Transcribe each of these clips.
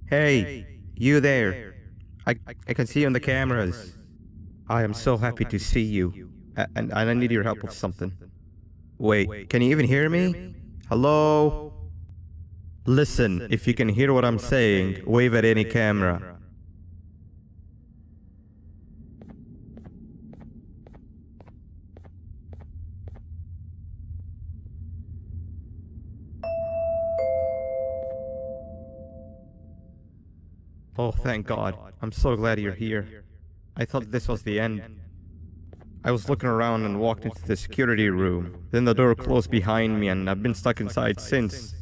Hey, you there. I can see you on the cameras. I am so happy to see you. And I need your help with something. Wait, can you even hear me? Hello? Listen, if you can hear what I'm saying, wave at any camera. Oh, thank God. I'm so glad you're here. I thought this was the end. I was looking around and walked into the security room. Then the door closed behind me and I've been stuck inside since.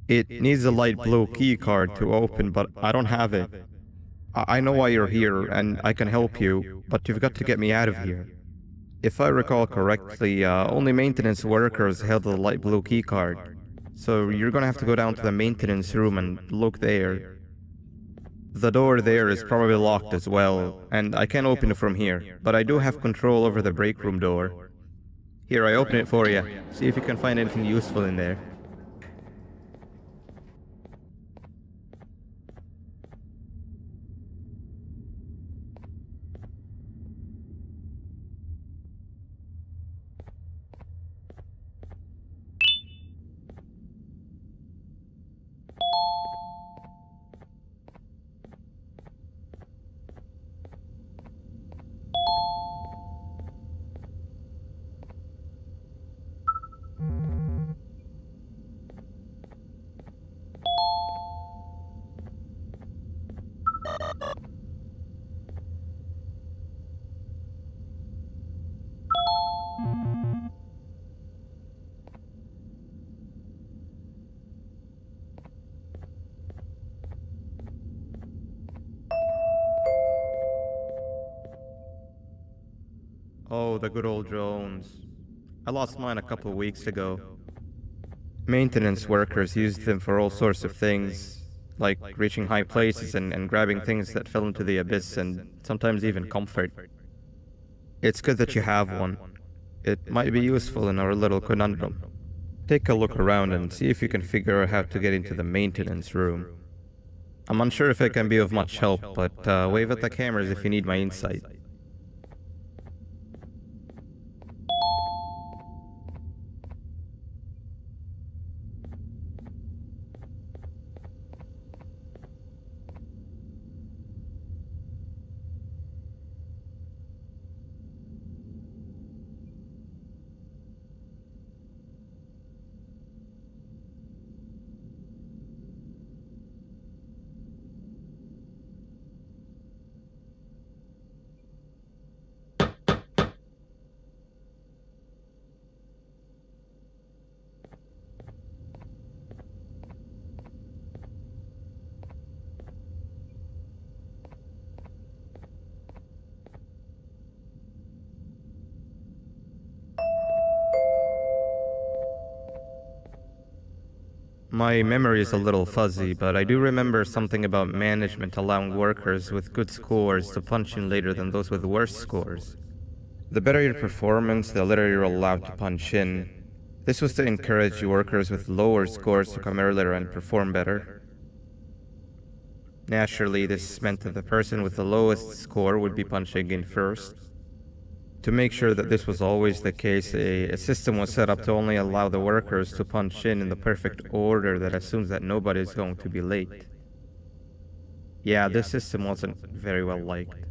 It needs a light blue key card to open, but I don't have it. I know why you're here and I can help you, but you've got to get me out of here. If I recall correctly, only maintenance workers held the light blue key card. So you're gonna have to go down to the maintenance room and look there. The door there is probably locked as well, and I can't open it from here, but I do have control over the break room door. Here, I open it for you. See if you can find anything useful in there. Oh, the good old drones. I lost mine a couple of weeks ago. Maintenance workers used them for all sorts of things, like reaching high places and grabbing things that fell into the abyss and sometimes even comfort. It's good that you have one. It might be useful in our little conundrum. Take a look around and see if you can figure out how to get into the maintenance room. I'm unsure if it can be of much help, but wave at the cameras if you need my insight. My memory is a little fuzzy, but I do remember something about management allowing workers with good scores to punch in later than those with worse scores. The better your performance, the later you're allowed to punch in. This was to encourage workers with lower scores to come earlier and perform better. Naturally, this meant that the person with the lowest score would be punching in first. To make sure that this was always the case, a system was set up to only allow the workers to punch in the perfect order that assumes that nobody is going to be late. Yeah, this system wasn't very well liked.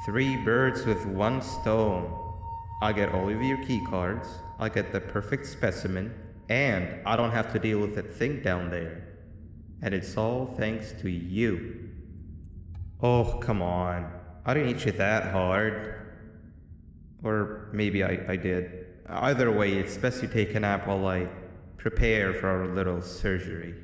Three birds with one stone. I get all of your key cards, I get the perfect specimen, and I don't have to deal with that thing down there. And it's all thanks to you. Oh, come on. I didn't hit you that hard. Or maybe I did. Either way, it's best you take a nap while I prepare for our little surgery.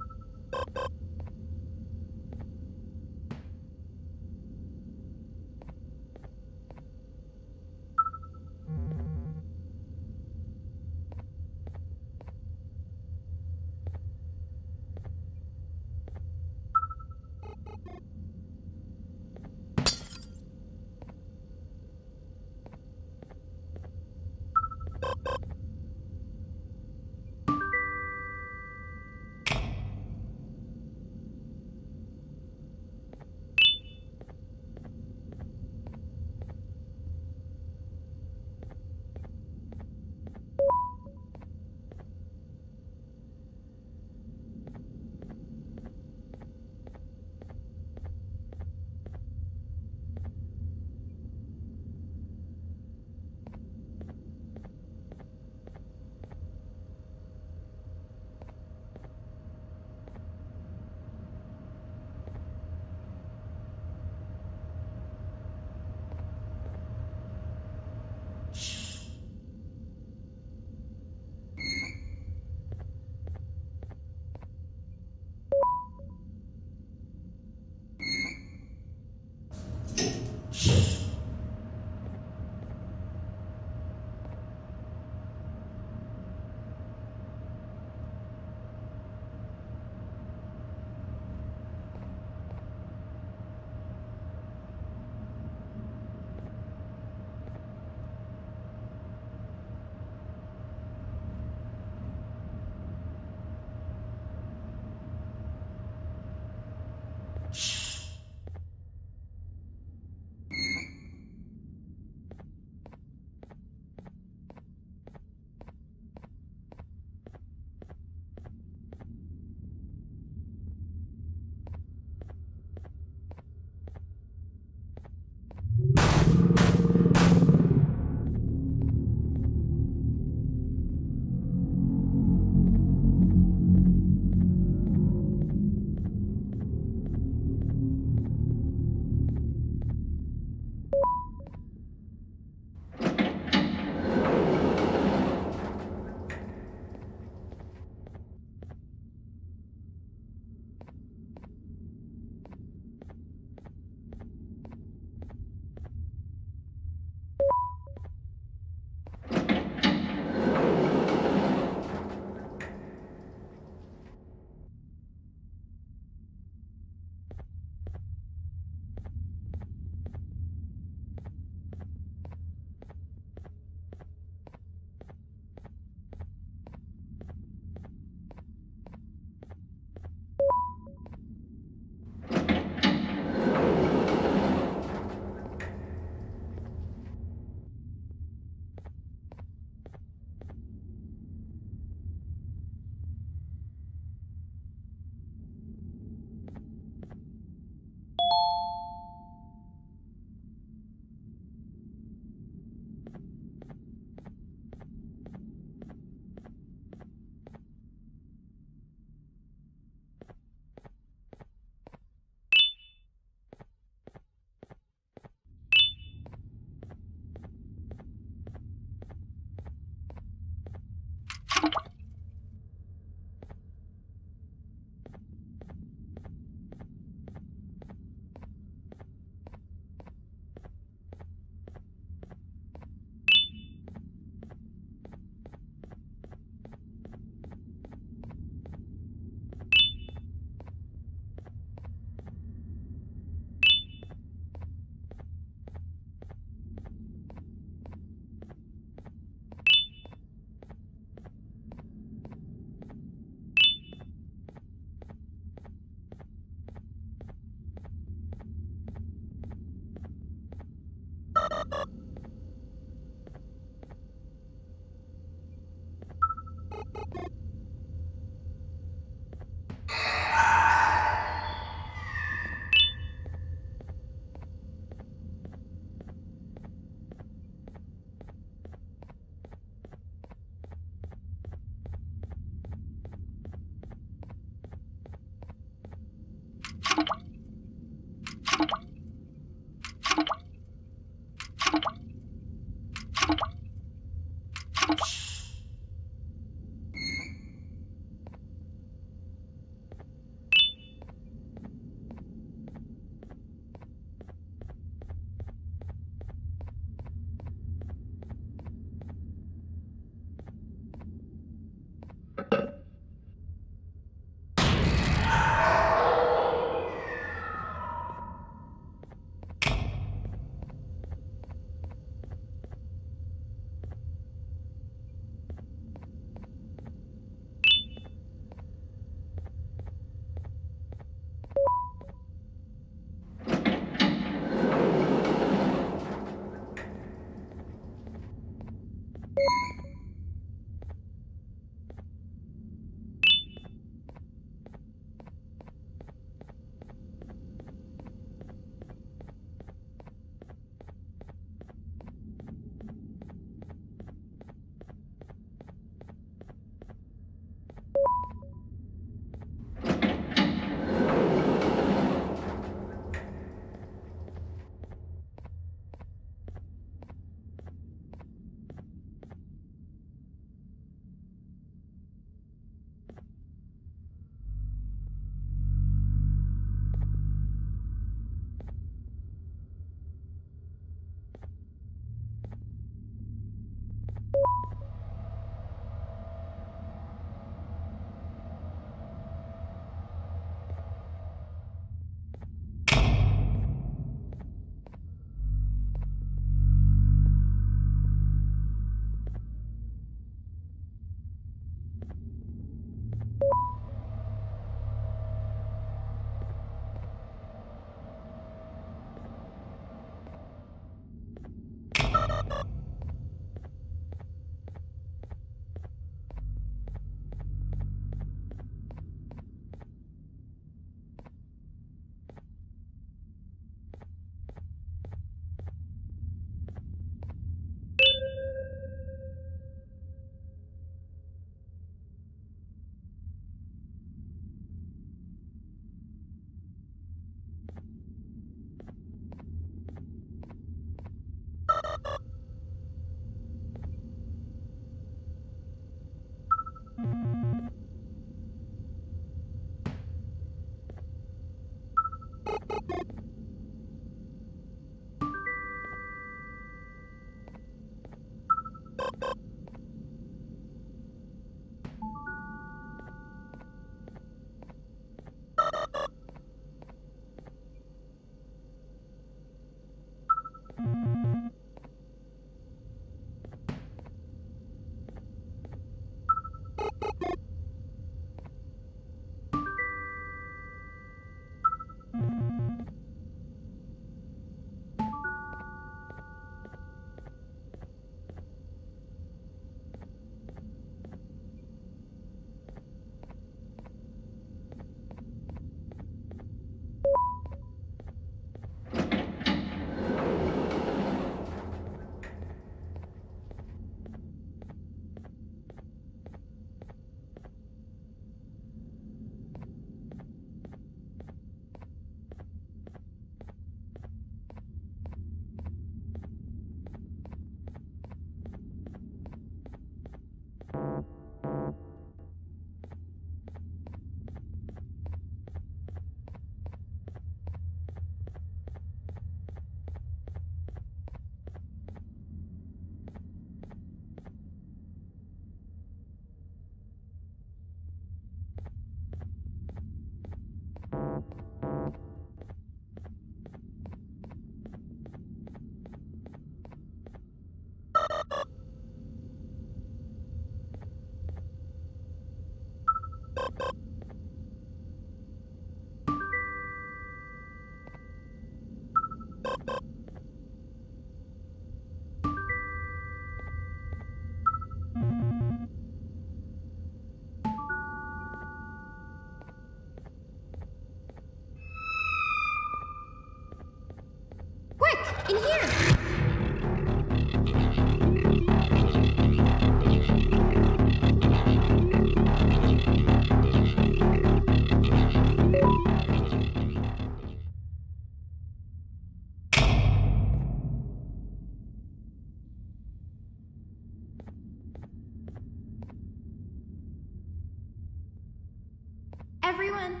Everyone,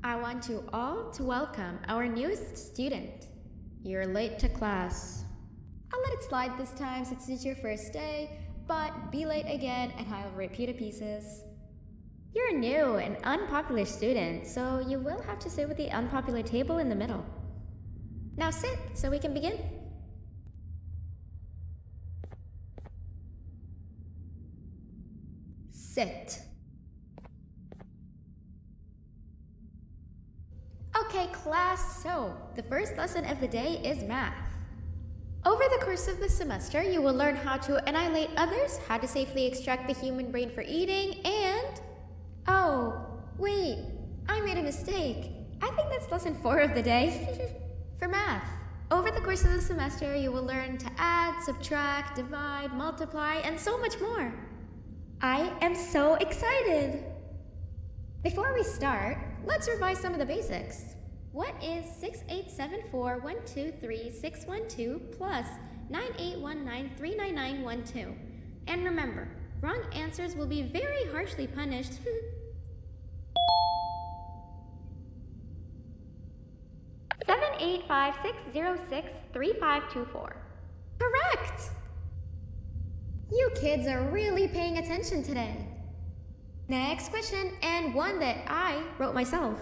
I want you all to welcome our newest student. You're late to class. I'll let it slide this time since it's your first day, but be late again and I'll rip you to pieces. You're a new and unpopular student, so you will have to sit with the unpopular table in the middle. Now sit so we can begin. Sit. Okay, class, so the first lesson of the day is math. Over the course of the semester, you will learn how to annihilate others, how to safely extract the human brain for eating, and... Oh, wait, I made a mistake. I think that's lesson 4 of the day. For math, over the course of the semester, you will learn to add, subtract, divide, multiply, and so much more. I am so excited! Before we start, let's revise some of the basics. What is 6874123612 plus 9819399912? And remember, wrong answers will be very harshly punished. 785-606-3524. Correct! You kids are really paying attention today. Next question, and one that I wrote myself.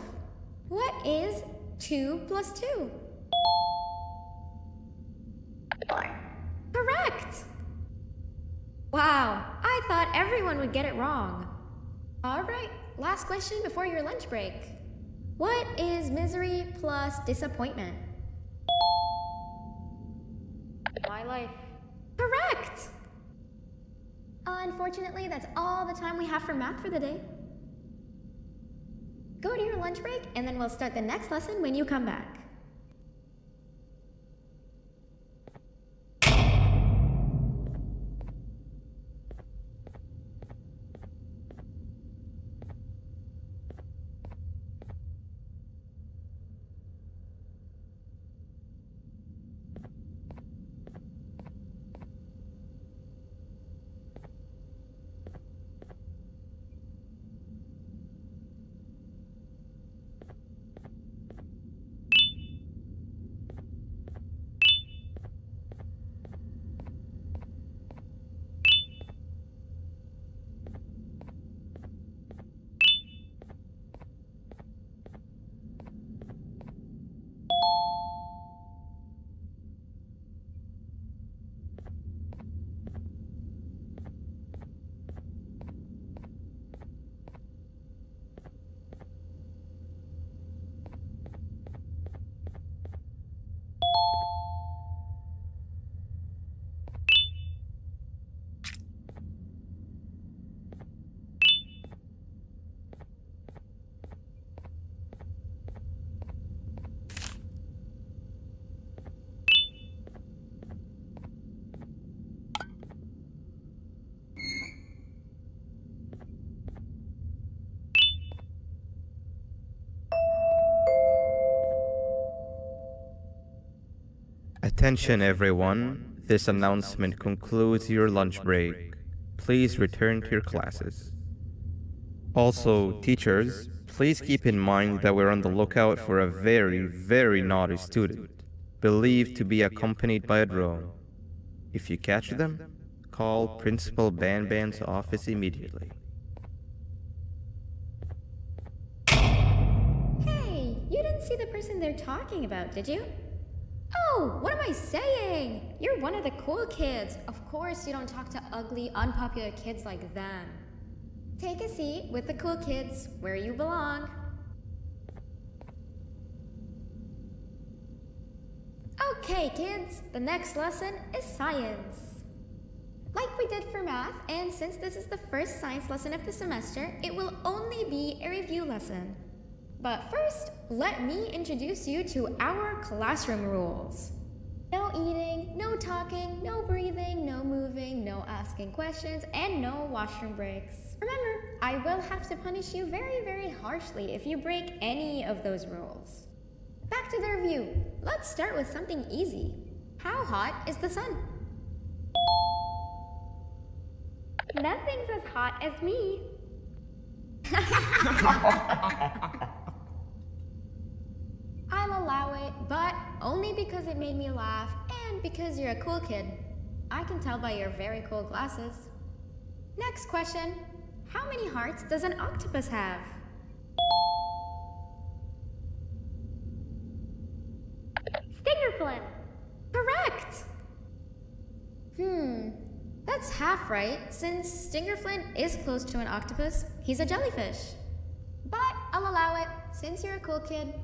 What is 2 plus 2? 4. Correct! Wow, I thought everyone would get it wrong. Alright, last question before your lunch break. What is misery plus disappointment? My life. Correct! Unfortunately, that's all the time we have for math for the day. Go to your lunch break, and then we'll start the next lesson when you come back. Attention everyone, this announcement concludes your lunch break. Please return to your classes. Also, teachers, please keep in mind that we're on the lookout for a very naughty student, believed to be accompanied by a drone. If you catch them, call Principal Banban's office immediately. Hey, you didn't see the person they're talking about, did you? Oh, what am I saying? You're one of the cool kids. Of course you don't talk to ugly, unpopular kids like them. Take a seat with the cool kids where you belong. Okay, kids, the next lesson is science. Like we did for math, and since this is the first science lesson of the semester, it will only be a review lesson. But first, let me introduce you to our classroom rules. No eating, no talking, no breathing, no moving, no asking questions, and no washroom breaks. Remember, I will have to punish you very, very harshly if you break any of those rules. Back to the review. Let's start with something easy. How hot is the sun? Nothing's as hot as me. I'll allow it, but only because it made me laugh and because you're a cool kid. I can tell by your very cool glasses. Next question. How many hearts does an octopus have? Stingerflint. Correct! That's half right, since Stingerflint is close to an octopus. He's a jellyfish. But I'll allow it, since you're a cool kid.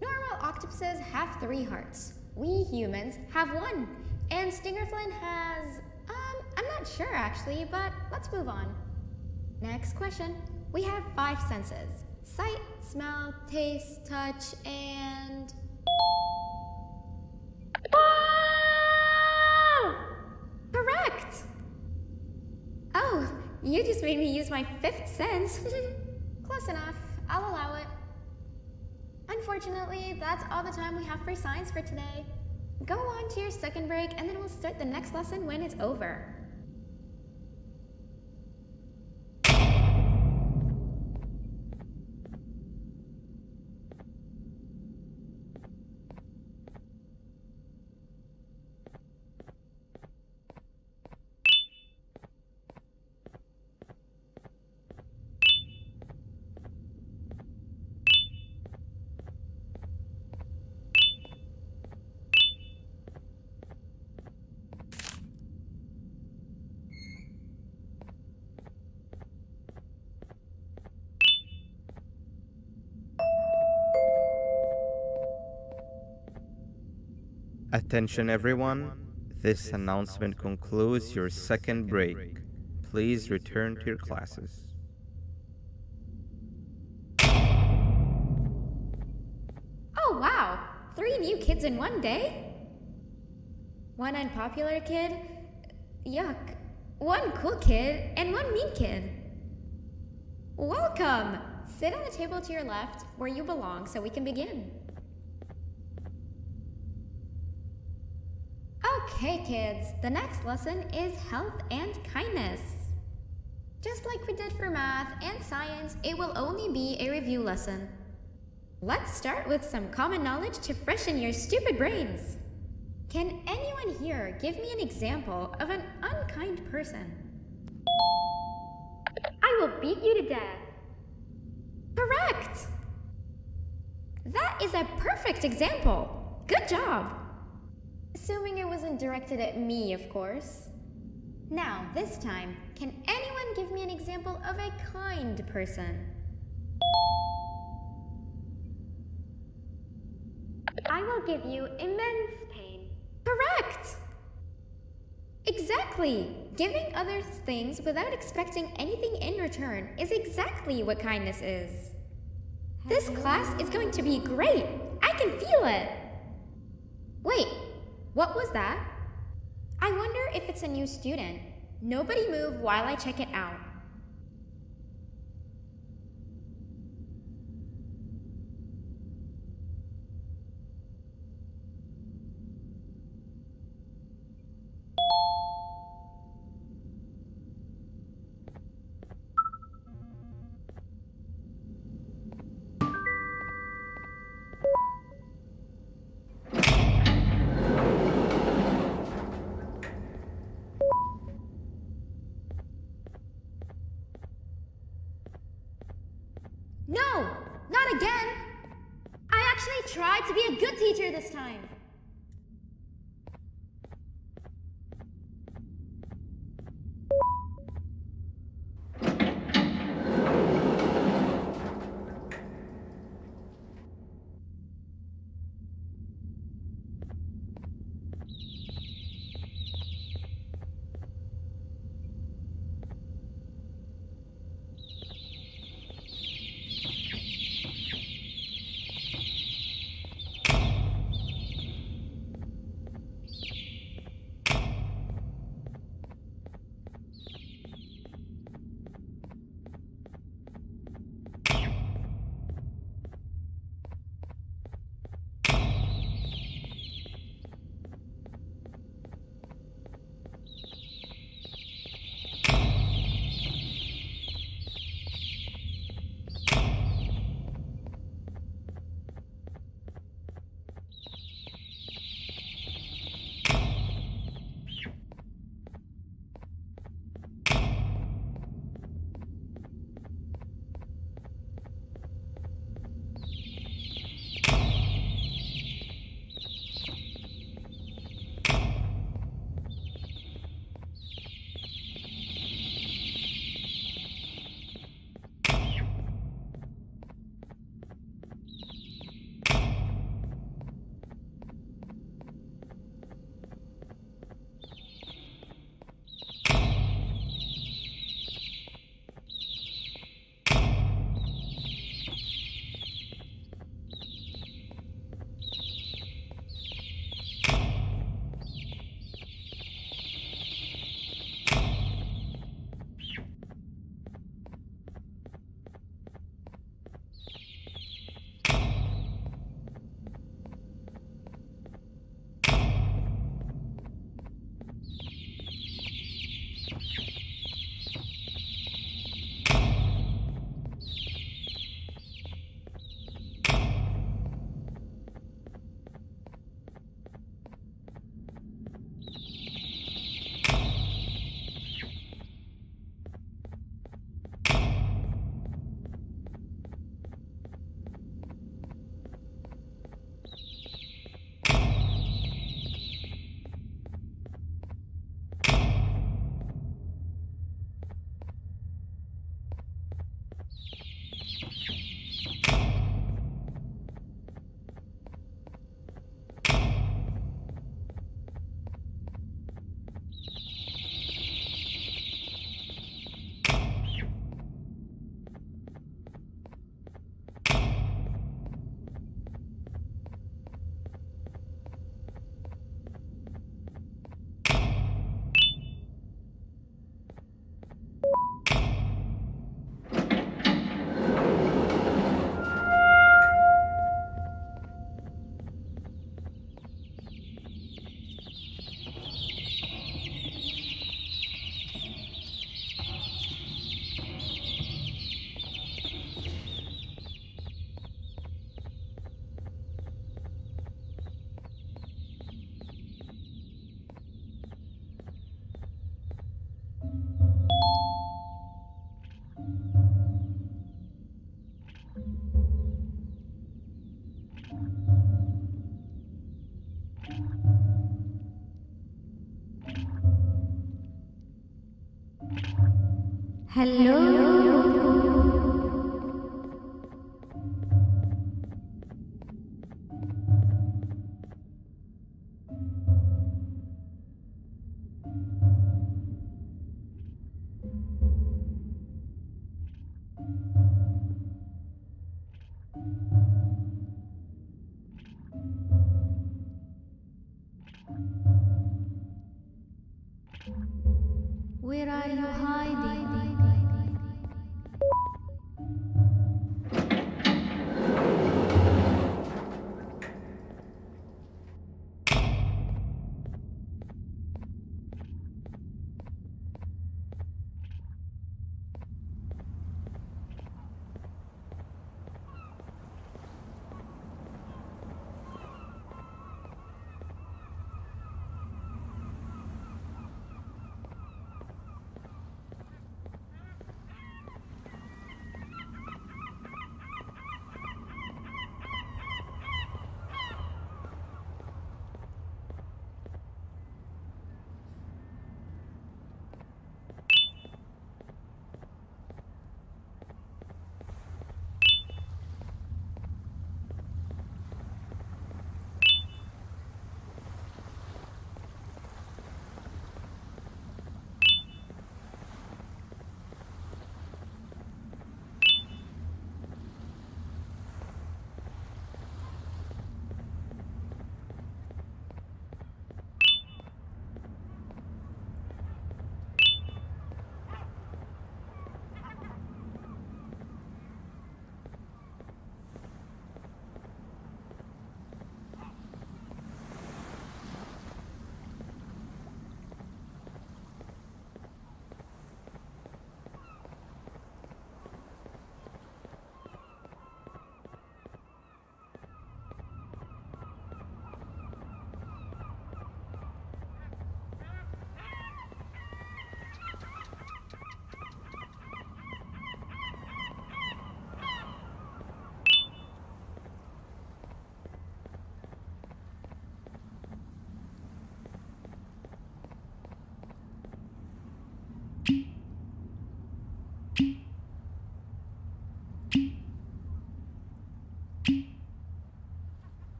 Normal octopuses have 3 hearts. We humans have 1. And Stingerflint has... I'm not sure actually, but let's move on. Next question. We have 5 senses. Sight, smell, taste, touch, and... Correct! Oh, you just made me use my 5th sense. Close enough. I'll allow it. Unfortunately, that's all the time we have for science for today. Go on to your second break, and then we'll start the next lesson when it's over. Attention everyone, this announcement concludes your second break. Please return to your classes. Oh wow! 3 new kids in one day? 1 unpopular kid? Yuck. 1 cool kid and 1 mean kid. Welcome! Sit on the table to your left where you belong so we can begin. Okay kids, the next lesson is health and kindness. Just like we did for math and science, it will only be a review lesson. Let's start with some common knowledge to freshen your stupid brains. Can anyone here give me an example of an unkind person? I will beat you to death. Correct! That is a perfect example. Good job. Assuming it wasn't directed at me, of course. Now, this time, can anyone give me an example of a kind person? I will give you immense pain. Correct! Exactly! Giving others things without expecting anything in return is exactly what kindness is. This class is going to be great! I can feel it! Wait, what was that? I wonder if it's a new student. Nobody move while I check it out. No! Not again! I actually tried to be a good teacher this time. Where are you hiding?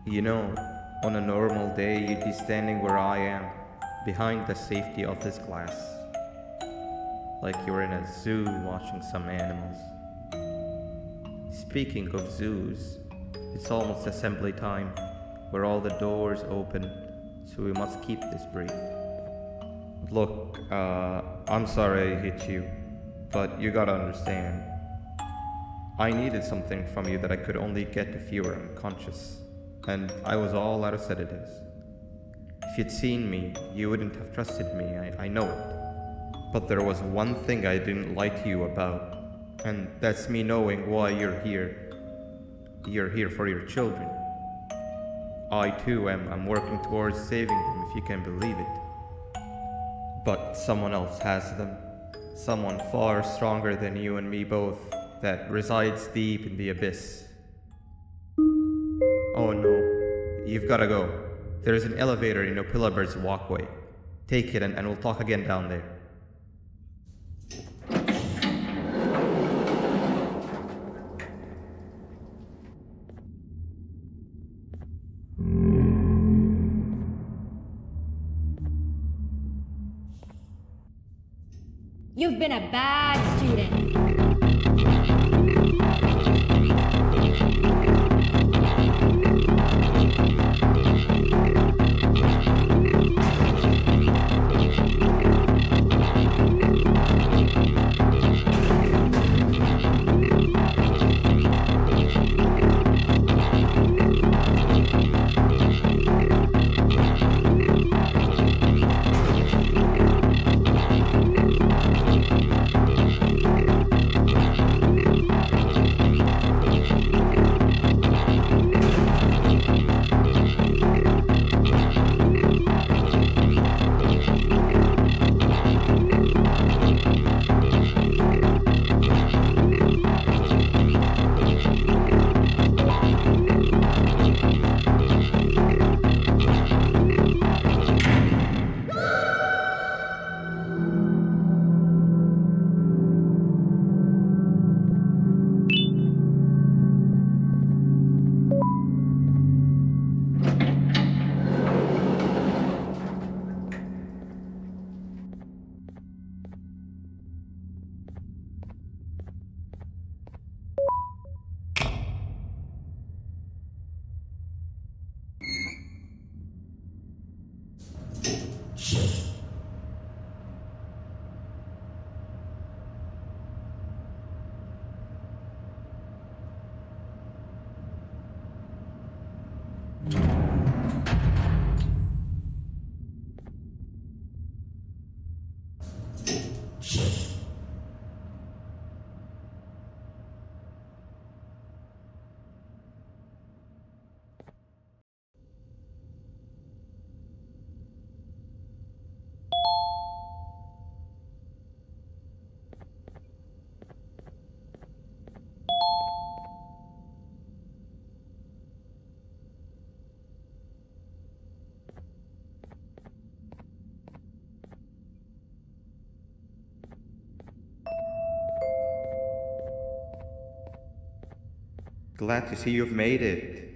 You know, on a normal day you'd be standing where I am, behind the safety of this glass, like you're in a zoo watching some animals. Speaking of zoos, it's almost assembly time, where all the doors open, so we must keep this brief. Look, I'm sorry I hit you, but you gotta understand. I needed something from you that I could only get if you were unconscious, and I was all out of sedatives. If you'd seen me, you wouldn't have trusted me, I know it. But there was one thing I didn't lie to you about, and that's me knowing why you're here. You're here for your children. I too am working towards saving them, if you can believe it. But someone else has them. Someone far stronger than you and me both, that resides deep in the abyss. Oh no, you've gotta go. There's an elevator in Opillabird's walkway. Take it and we'll talk again down there. You've been a bad student. Glad to see you've made it.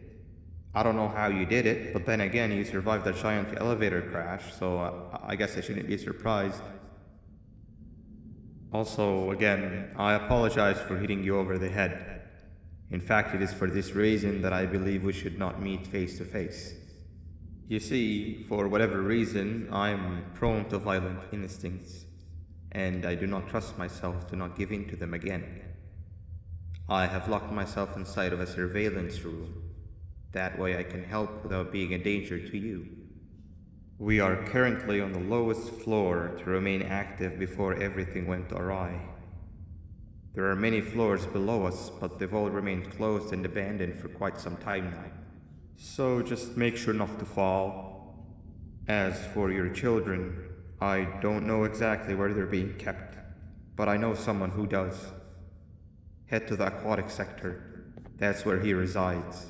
I don't know how you did it, but then again, you survived a giant elevator crash, so I guess I shouldn't be surprised. Also, again, I apologize for hitting you over the head. In fact, it is for this reason that I believe we should not meet face to face. You see, for whatever reason, I'm prone to violent instincts, and I do not trust myself to not give in to them again. I have locked myself inside of a surveillance room. That way I can help without being a danger to you. We are currently on the lowest floor to remain active before everything went awry. There are many floors below us, but they've all remained closed and abandoned for quite some time now. So just make sure not to fall. As for your children, I don't know exactly where they're being kept, but I know someone who does. Head to the aquatic sector. That's where he resides.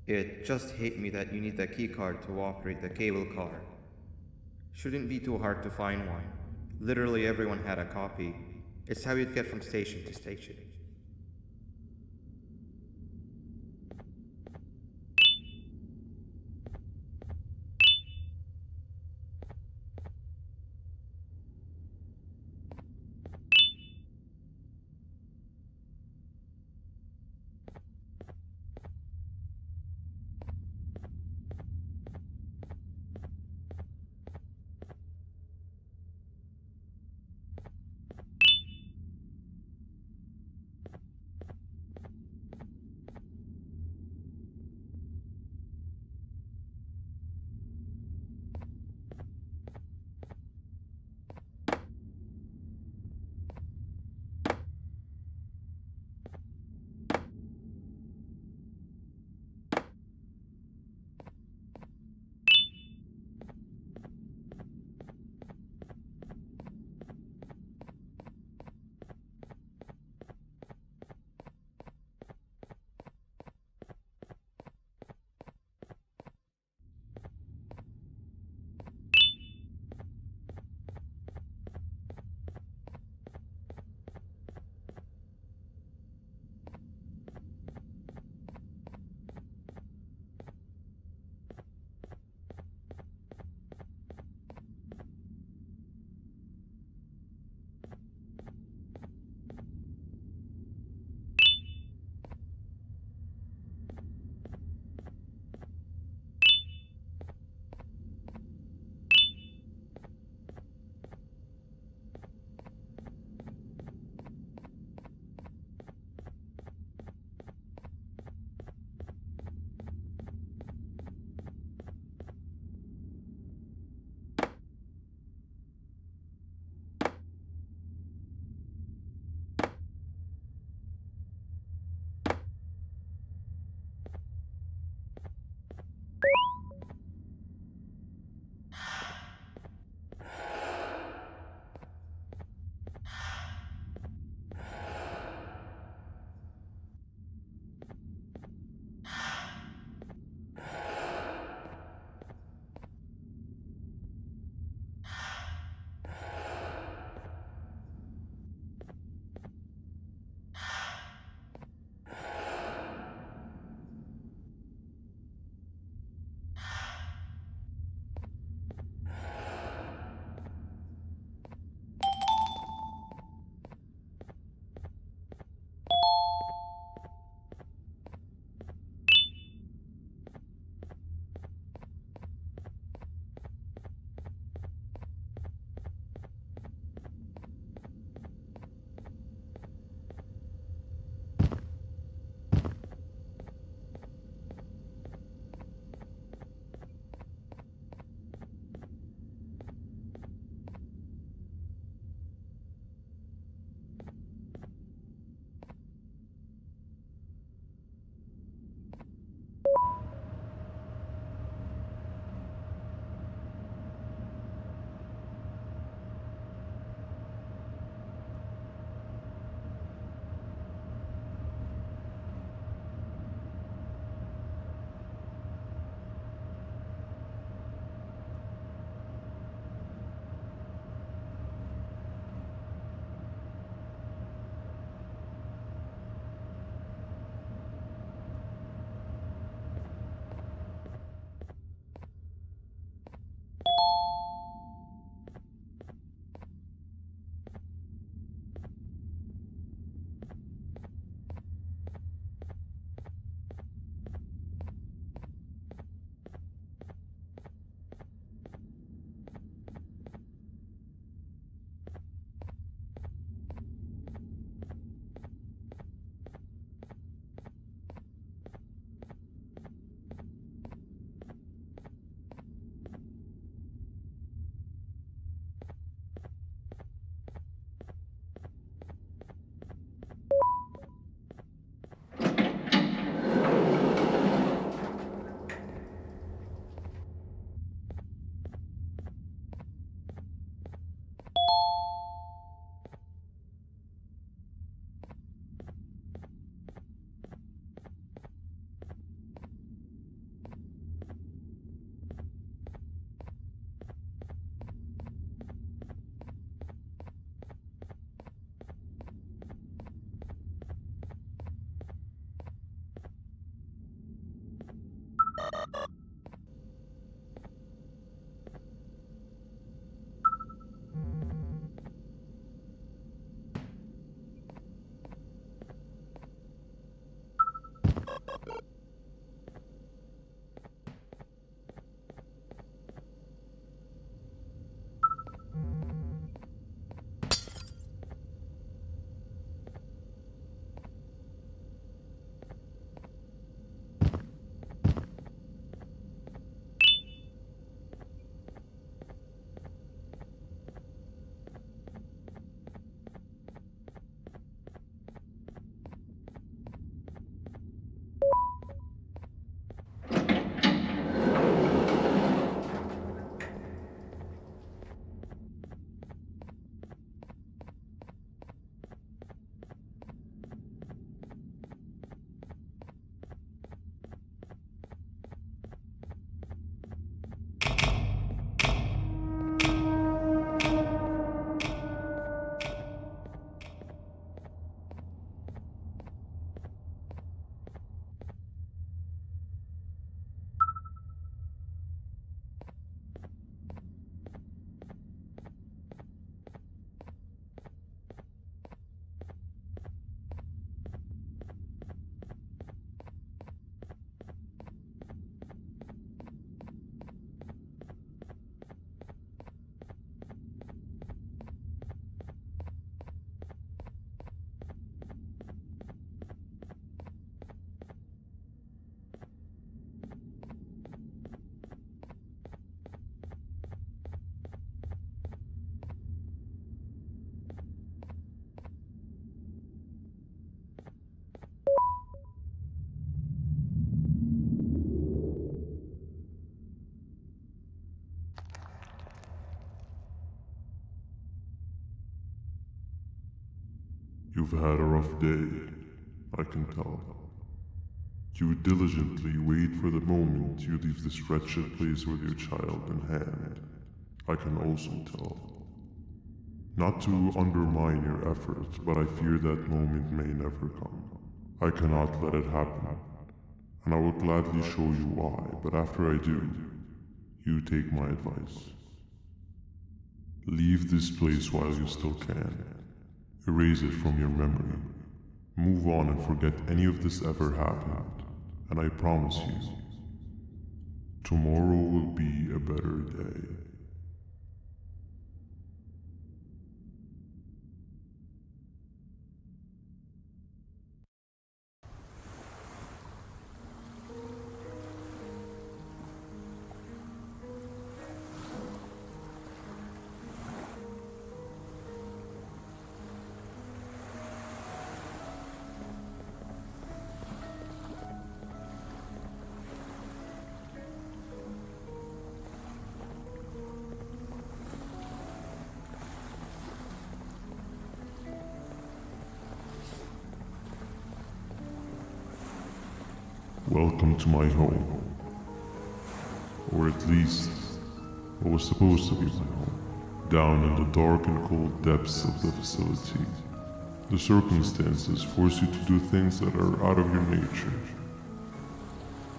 It just hit me that you need the keycard to operate the cable car. Shouldn't be too hard to find one. Literally everyone had a copy. It's how you'd get from station to station. You've had a rough day, I can tell. You diligently wait for the moment you leave this wretched place with your child in hand. I can also tell. Not to undermine your efforts, but I fear that moment may never come. I cannot let it happen, and I will gladly show you why, but after I do, you take my advice. Leave this place while you still can. Erase it from your memory. Move on and forget any of this ever happened, and I promise you, tomorrow will be a better day. Welcome to my home. Or at least, what was supposed to be my home. Down in the dark and cold depths of the facility, the circumstances force you to do things that are out of your nature.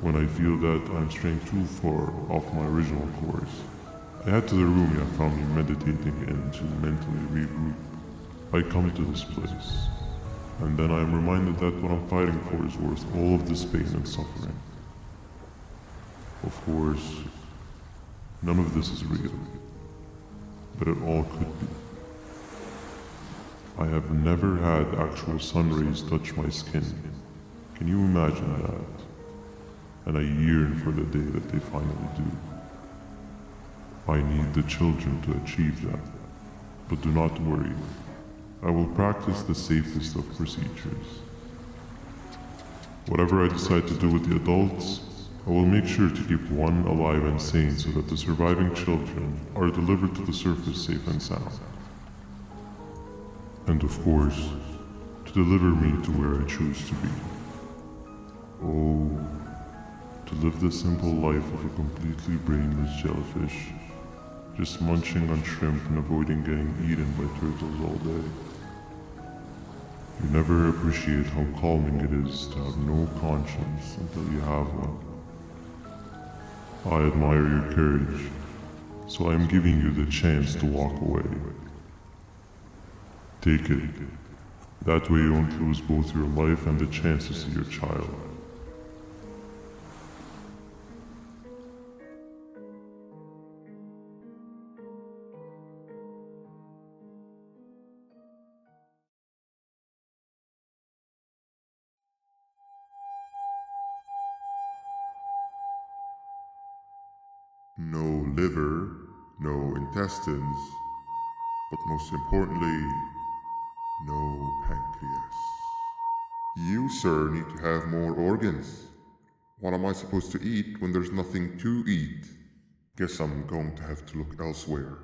When I feel that I'm straying too far off my original course, I head to the room you found me meditating in to mentally regroup. I come to this place, and then I am reminded that what I'm fighting for is worth all of this pain and suffering. Of course, none of this is real, but it all could be. I have never had actual sun rays touch my skin. Can you imagine that? And I yearn for the day that they finally do. I need the children to achieve that, but do not worry. I will practice the safest of procedures. Whatever I decide to do with the adults, I will make sure to keep one alive and sane so that the surviving children are delivered to the surface safe and sound. And of course, to deliver me to where I choose to be. Oh, to live the simple life of a completely brainless jellyfish, just munching on shrimp and avoiding getting eaten by turtles all day. You never appreciate how calming it is to have no conscience until you have one. I admire your courage, so I am giving you the chance to walk away. Take it. That way you won't lose both your life and the chance to see your child. No liver, no intestines, but most importantly, no pancreas. You, sir, need to have more organs. What am I supposed to eat when there's nothing to eat? Guess I'm going to have to look elsewhere.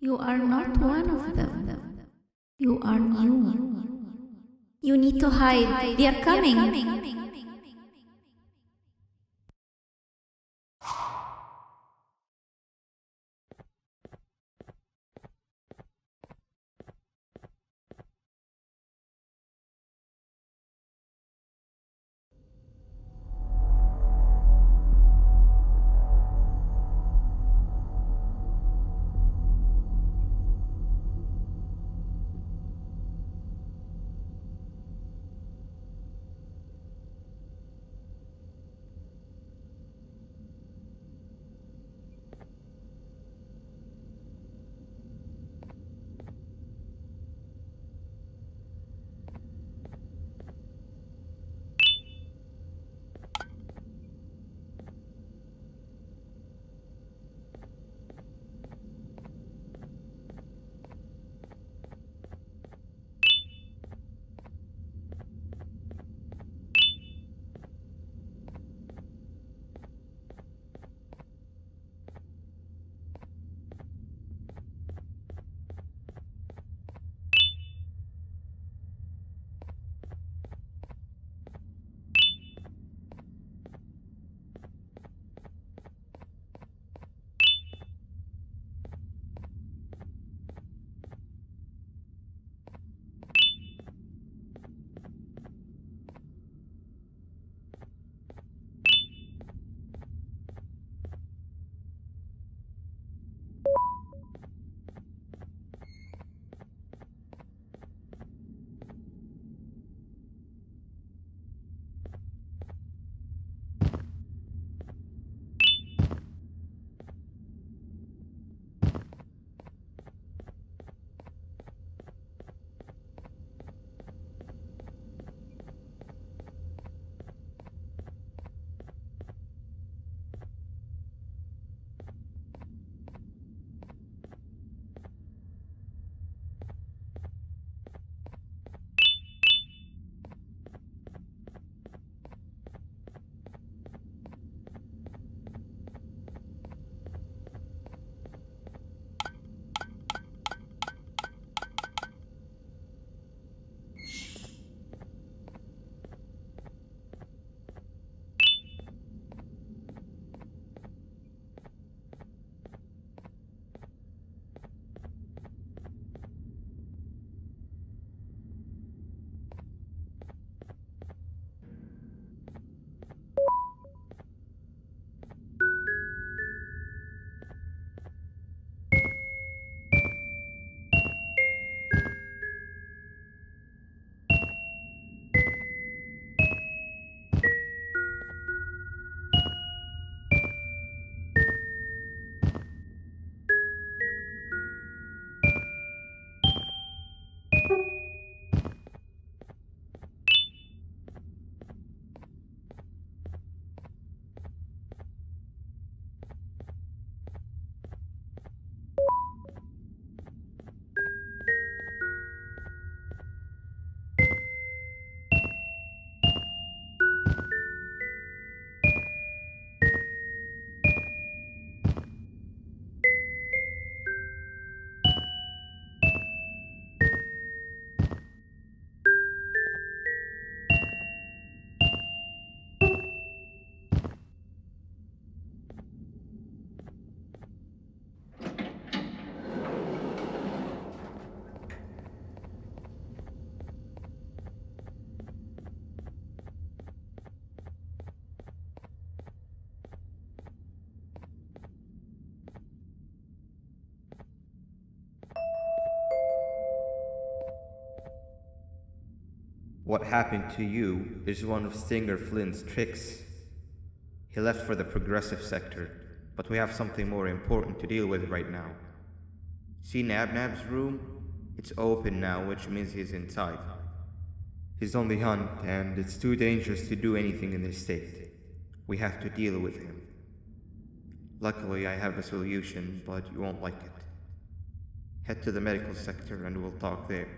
You are not one of them. You are new. You need to hide. They are coming. What happened to you is one of Stinger Flynn's tricks. He left for the progressive sector, but we have something more important to deal with right now. See Nabnab's room? It's open now, which means he's inside. He's on the hunt, and it's too dangerous to do anything in this state. We have to deal with him. Luckily, I have a solution, but you won't like it. Head to the medical sector and we'll talk there.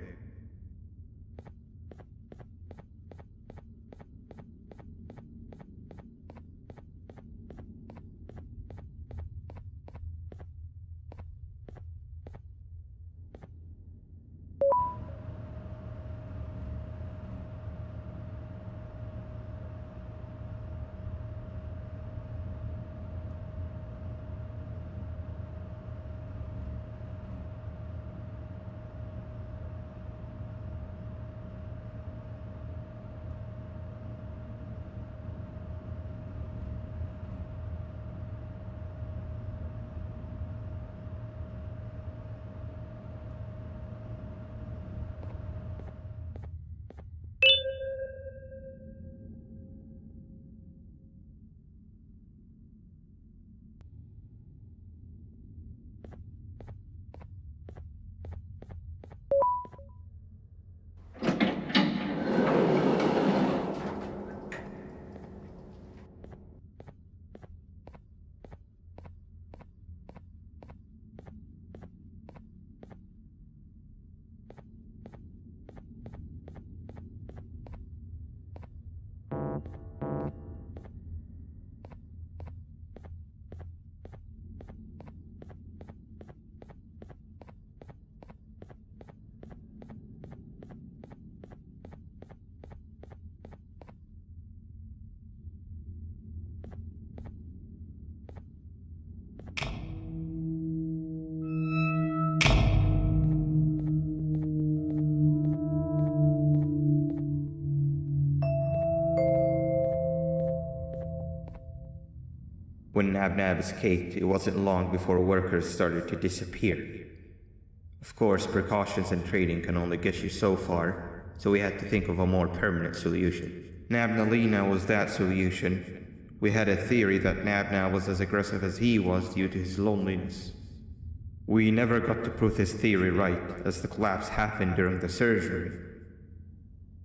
When Nab escaped, it wasn't long before workers started to disappear. Of course, precautions and trading can only get you so far, so we had to think of a more permanent solution. Nab&Alina was that solution. We had a theory that Nabna was as aggressive as he was due to his loneliness. We never got to prove this theory right, as the collapse happened during the surgery.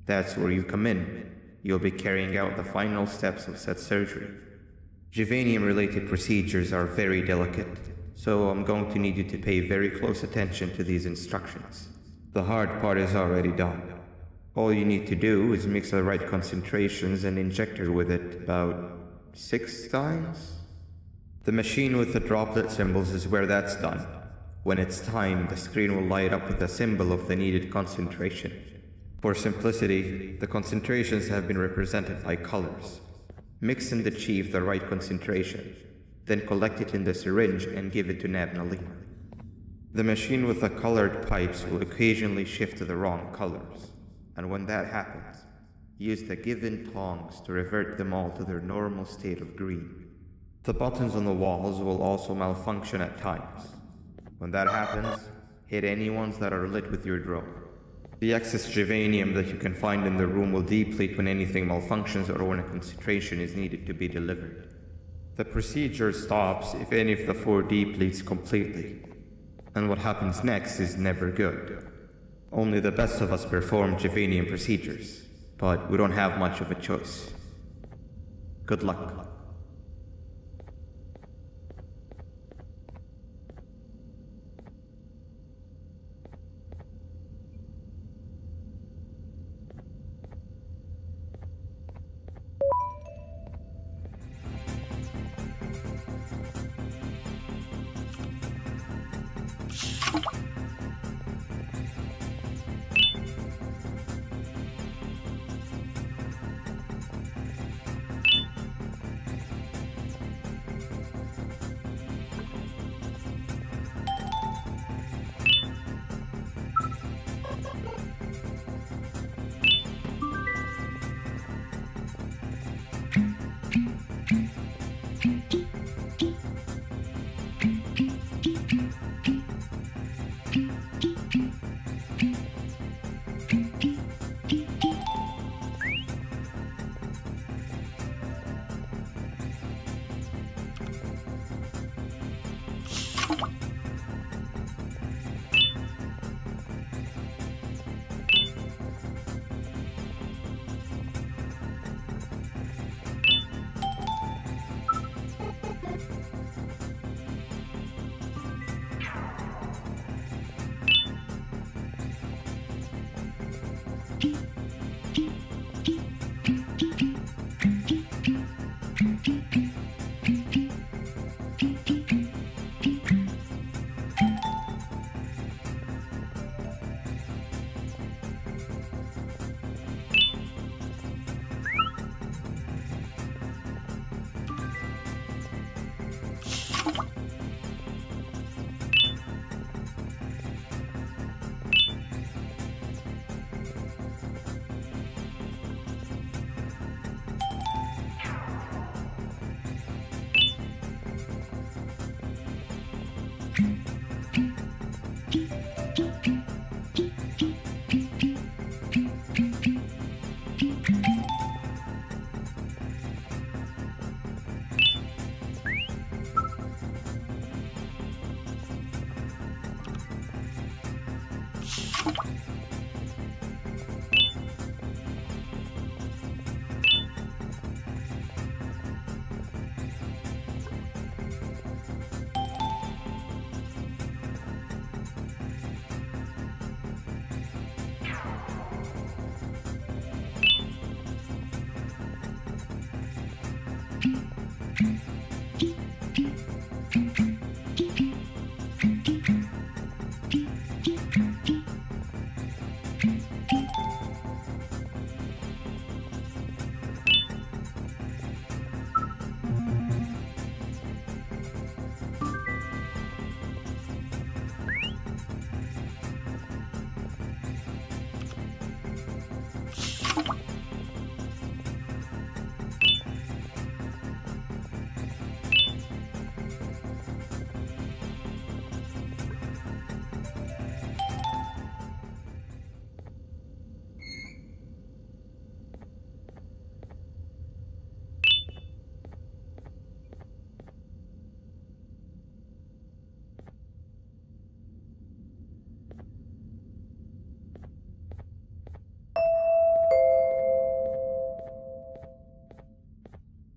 That's where you come in. You'll be carrying out the final steps of said surgery. Juvanium-related procedures are very delicate, so I'm going to need you to pay very close attention to these instructions. The hard part is already done. All you need to do is mix the right concentrations and inject her with it about 6 times? The machine with the droplet symbols is where that's done. When it's time, the screen will light up with the symbol of the needed concentration. For simplicity, the concentrations have been represented by colors. Mix and achieve the right concentration, then collect it in the syringe and give it to Nab&Alina. The machine with the colored pipes will occasionally shift to the wrong colors, and when that happens, use the given tongs to revert them all to their normal state of green. The buttons on the walls will also malfunction at times. When that happens, hit any ones that are lit with your drone. The excess juvanium that you can find in the room will deplete when anything malfunctions or when a concentration is needed to be delivered. The procedure stops if any of the 4 depletes completely, and what happens next is never good. Only the best of us perform juvanium procedures, but we don't have much of a choice. Good luck.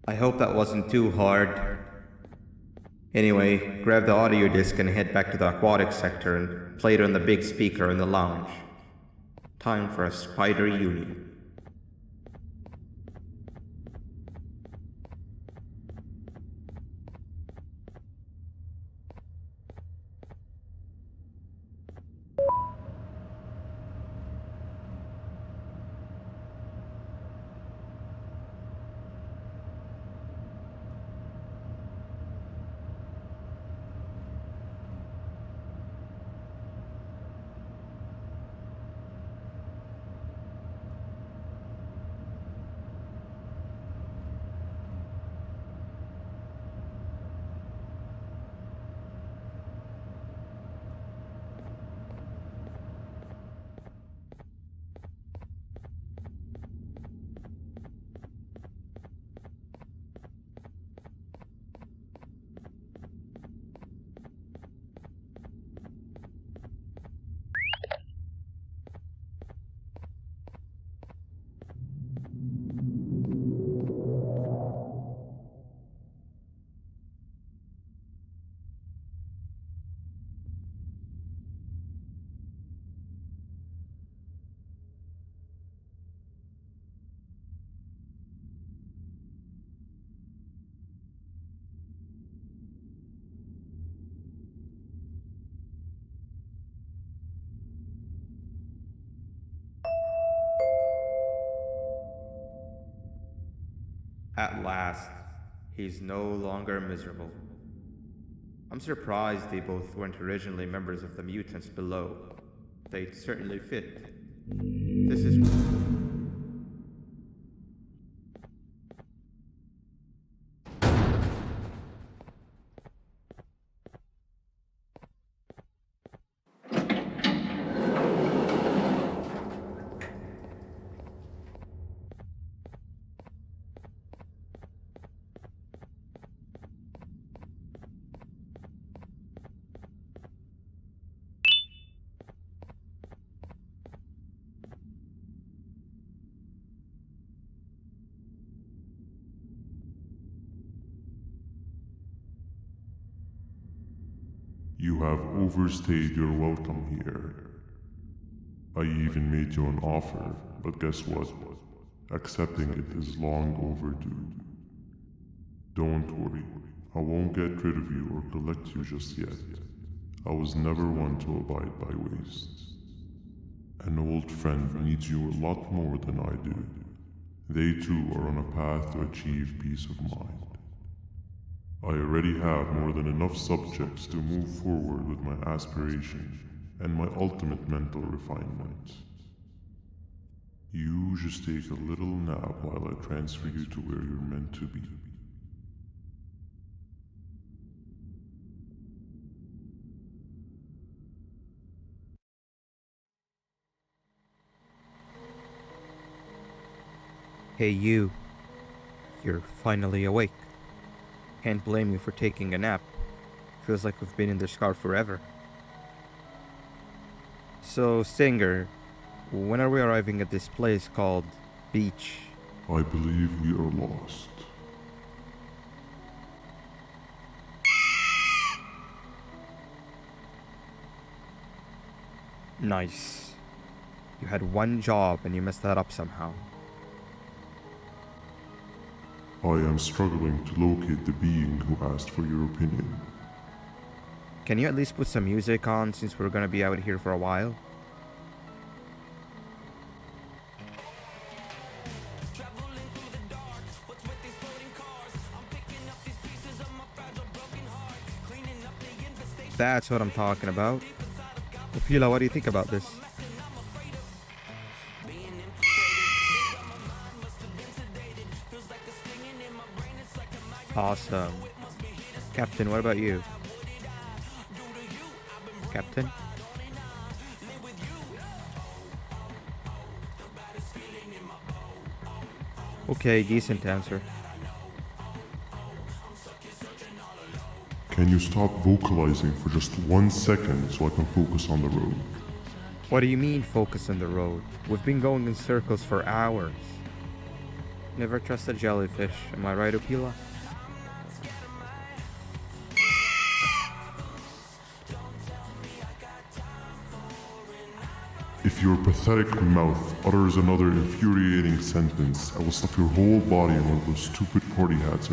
I hope that wasn't too hard. Anyway, grab the audio disc and head back to the aquatic sector and play it on the big speaker in the lounge. Time for a spider union. At last, he's no longer miserable. I'm surprised they both weren't originally members of the mutants below. They'd certainly fit. This is... You have overstayed your welcome here. I even made you an offer, but guess what? Accepting it is long overdue. Don't worry, I won't get rid of you or collect you just yet. I was never one to abide by waste. An old friend needs you a lot more than I do. They too are on a path to achieve peace of mind. I already have more than enough subjects to move forward with my aspiration and my ultimate mental refinement. You just take a little nap while I transfer you to where you're meant to be. Hey you. You're finally awake. Can't blame you for taking a nap. Feels like we've been in this car forever. So, Singer, when are we arriving at this place called Beach? I believe we are lost. Nice. You had one job and you messed that up somehow. I am struggling to locate the being who asked for your opinion. Can you at least put some music on since we're gonna be out here for a while? That's what I'm talking about. Opila, what do you think about this? Awesome. Captain, what about you? Captain? Okay, decent answer. Can you stop vocalizing for just 1 second so I can focus on the road? What do you mean focus on the road? We've been going in circles for hours. Never trust a jellyfish, am I right, Upila? If your pathetic mouth utters another infuriating sentence, I will stuff your whole body in one of those stupid party hats.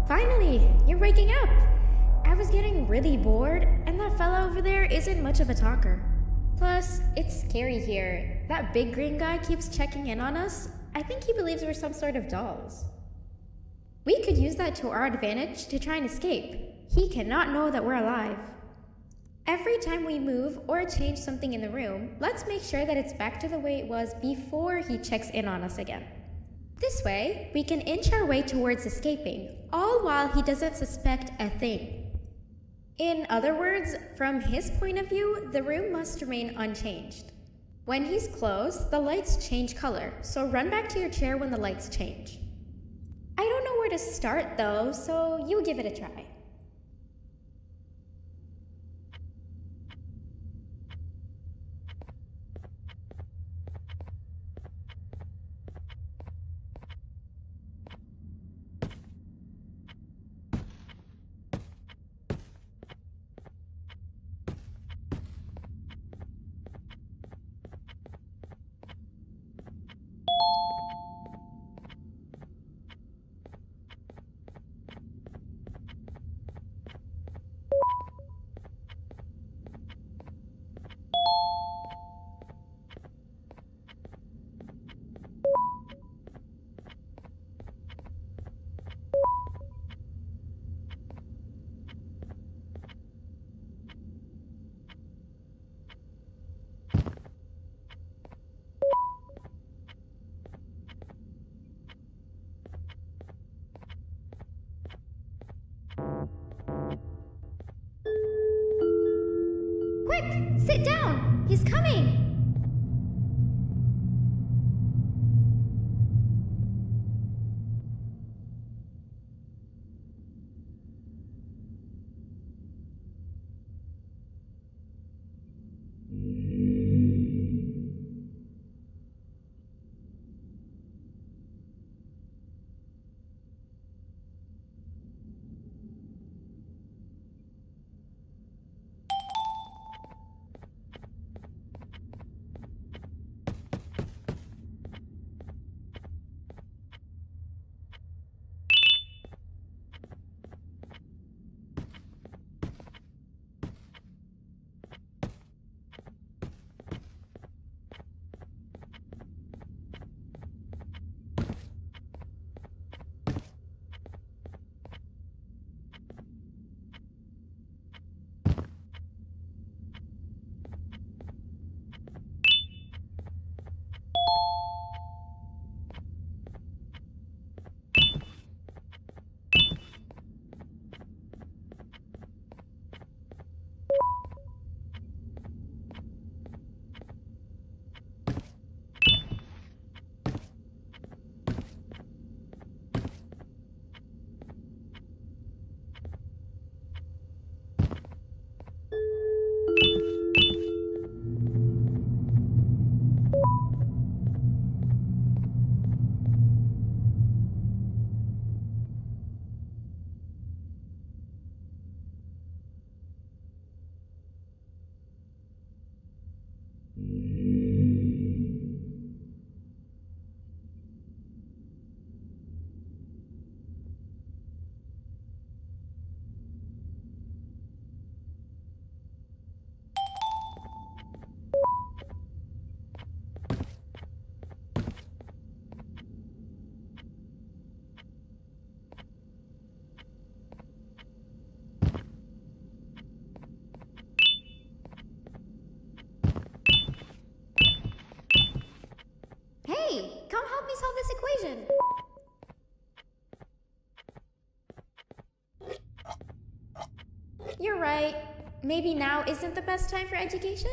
Finally, you're waking up! I was getting really bored, and that fella over there isn't much of a talker. Plus, it's scary here. That big green guy keeps checking in on us. I think he believes we're some sort of dolls. We could use that to our advantage to try and escape. He cannot know that we're alive. Every time we move or change something in the room, let's make sure that it's back to the way it was before he checks in on us again. This way, we can inch our way towards escaping, all while he doesn't suspect a thing. In other words, from his point of view, the room must remain unchanged. When he's close, the lights change color, so run back to your chair when the lights change. I don't know where to start though, so you give it a try. Sit down! He's coming! Hey, come help me solve this equation. You're right. Maybe now isn't the best time for education?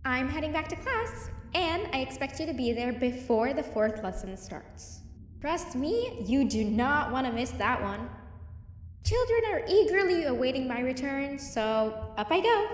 I'm heading back to class, and I expect you to be there before the 4th lesson starts. Trust me, you do not want to miss that one. Children are eagerly awaiting my return, so up I go.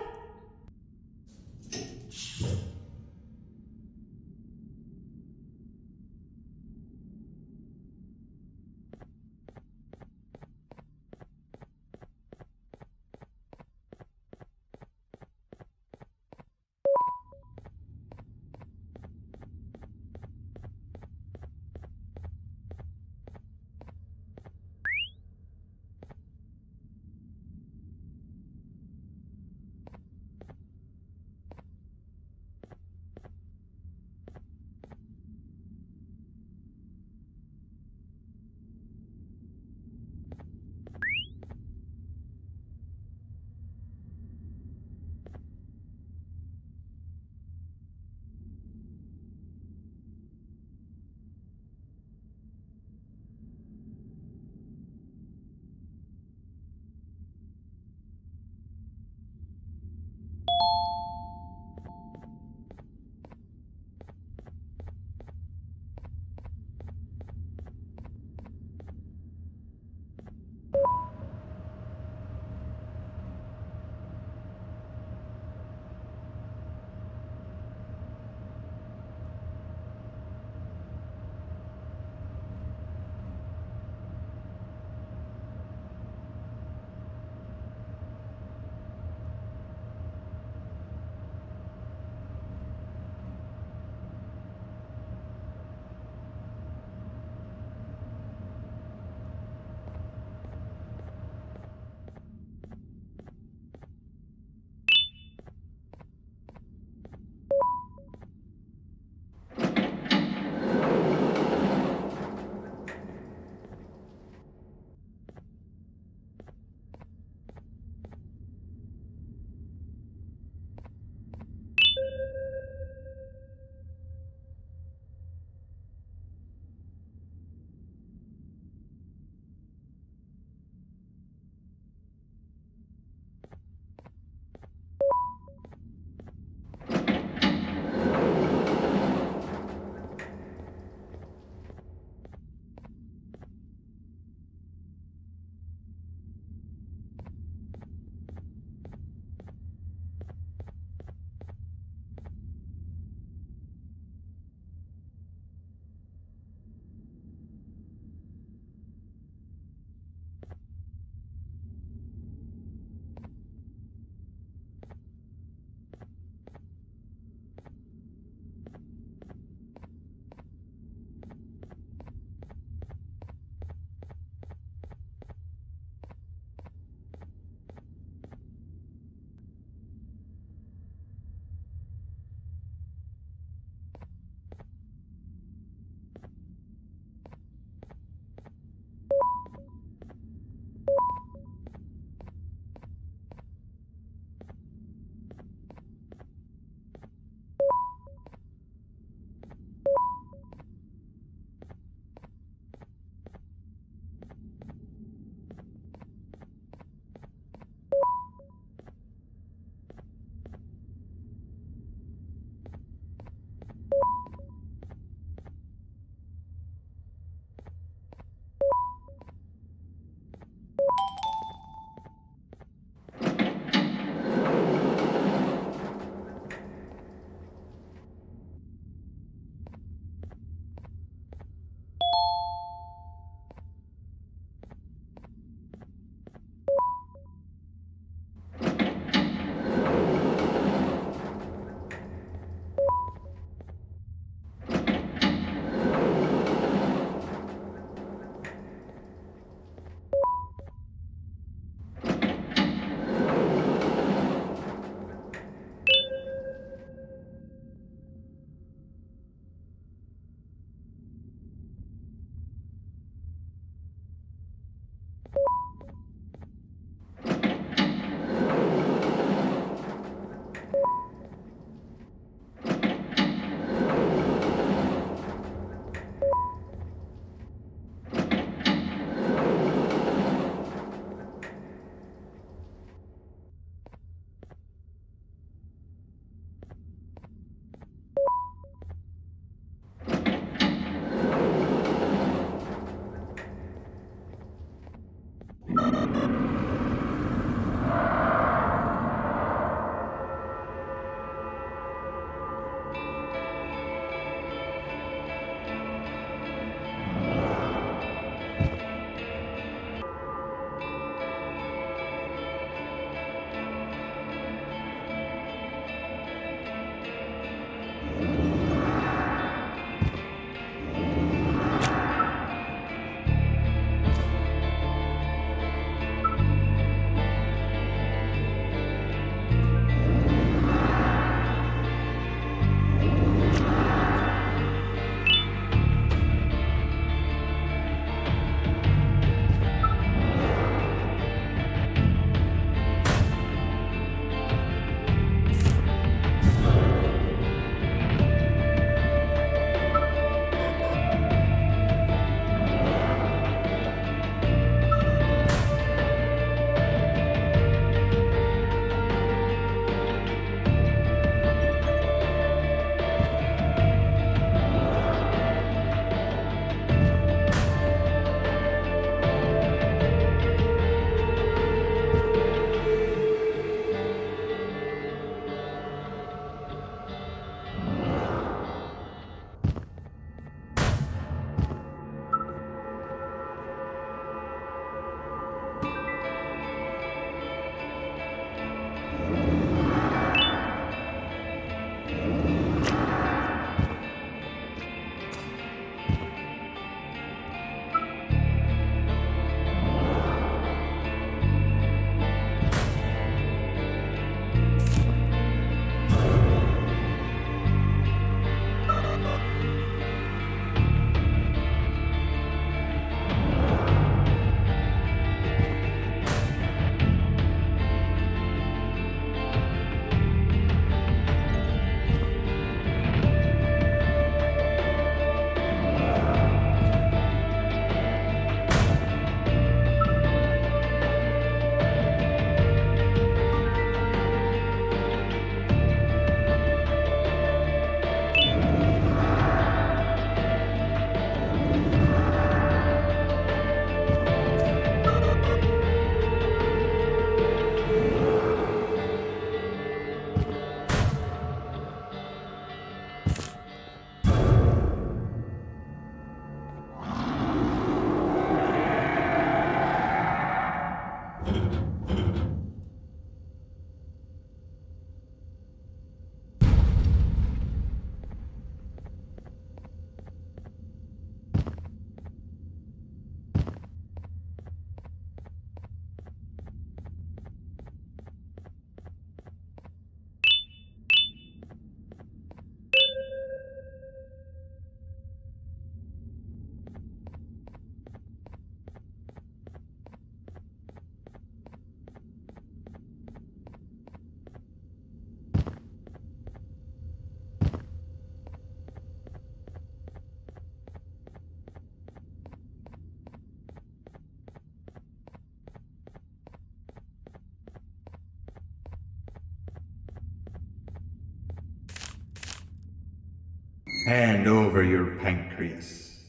Hand over your pancreas.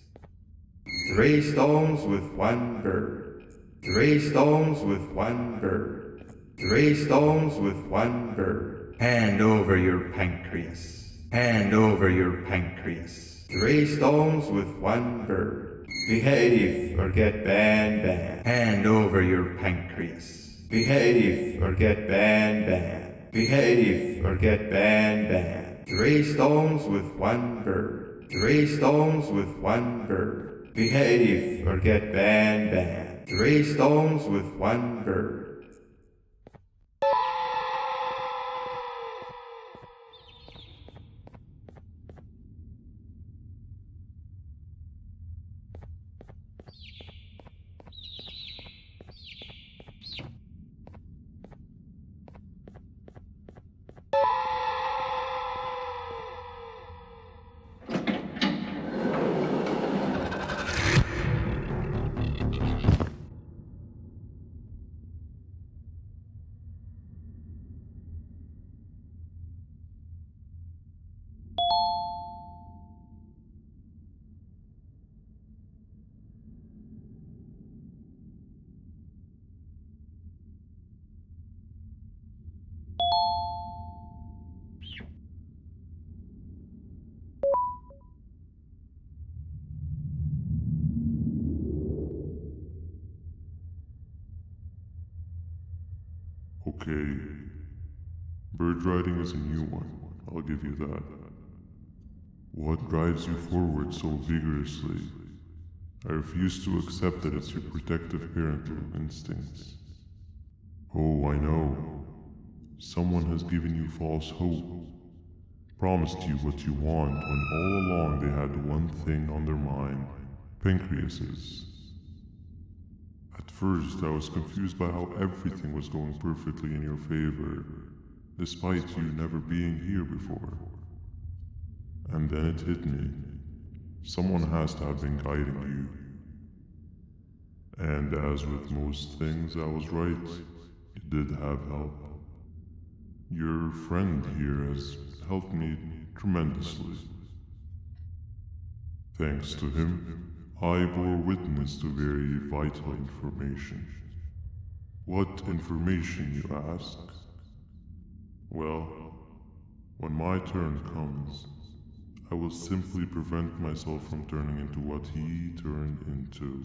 3 stones with 1 bird. 3 stones with 1 bird. 3 stones with 1 bird. Hand over your pancreas. Hand over your pancreas. 3 stones with 1 bird. Behave or get banned. Hand over your pancreas. Behave or get banned. Behave or get banned. 3 stones with 1 bird. 3 stones with 1 bird. Behave or get banned. 3 stones with 1 bird. Okay. Bird riding is a new one, I'll give you that. What drives you forward so vigorously? I refuse to accept that it's your protective parental instincts. Oh, I know. Someone has given you false hope. Promised you what you want when all along they had one thing on their mind. Pancreases. At first, I was confused by how everything was going perfectly in your favor, despite you never being here before. And then it hit me. Someone has to have been guiding you. And as with most things, I was right. You did have help. Your friend here has helped me tremendously. Thanks to him, I bore witness to very vital information. What information, you ask? Well, when my turn comes, I will simply prevent myself from turning into what he turned into.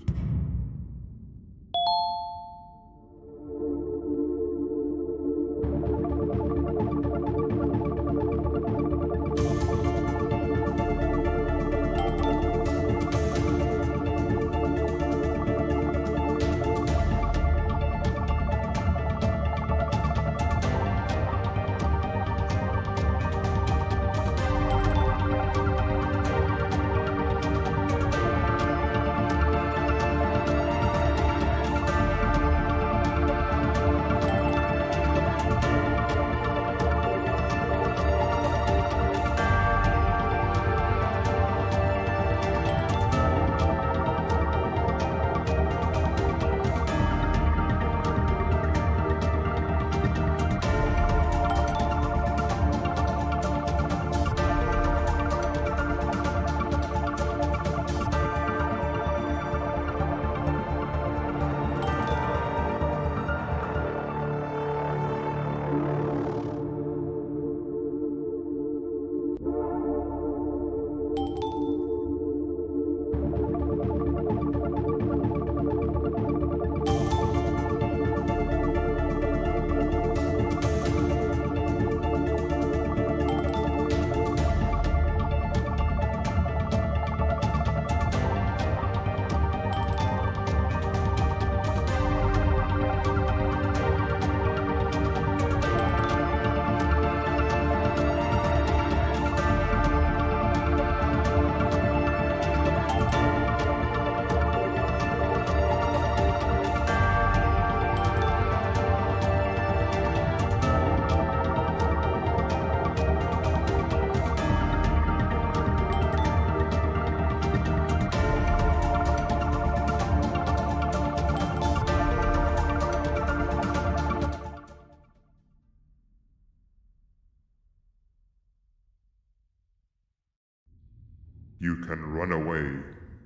You can run away,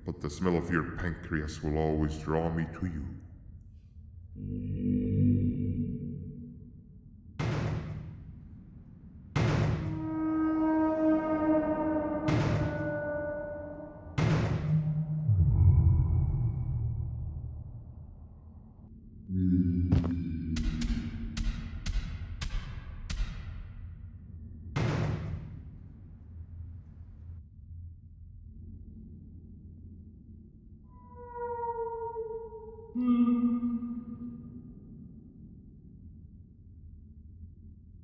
but the smell of your pancreas will always draw me to you.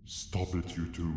Stop it, you two.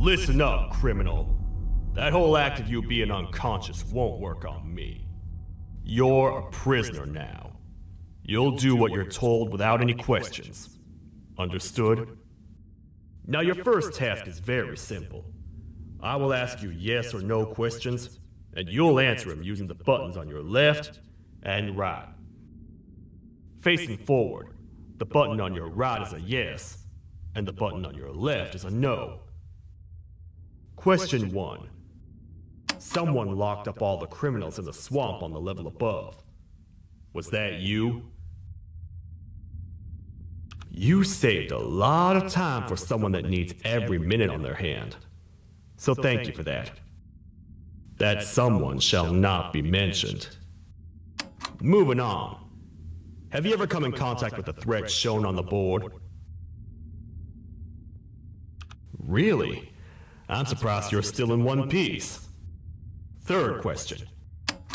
Listen up, criminal. That whole act of you being unconscious won't work on me. You're a prisoner now. You'll do what you're told without any questions. Understood? Now your first task is very simple. I will ask you yes or no questions, and you'll answer them using the buttons on your left and right. Facing forward, the button on your right is a yes, and the button on your left is a no. Question 1. Someone locked up all the criminals in the swamp on the level above. Was that you? You saved a lot of time for someone that needs every minute on their hand. So thank you for that. That someone shall not be mentioned. Moving on. Have you ever come in contact with the threat shown on the board? Really? I'm surprised you're still in one piece. Third question.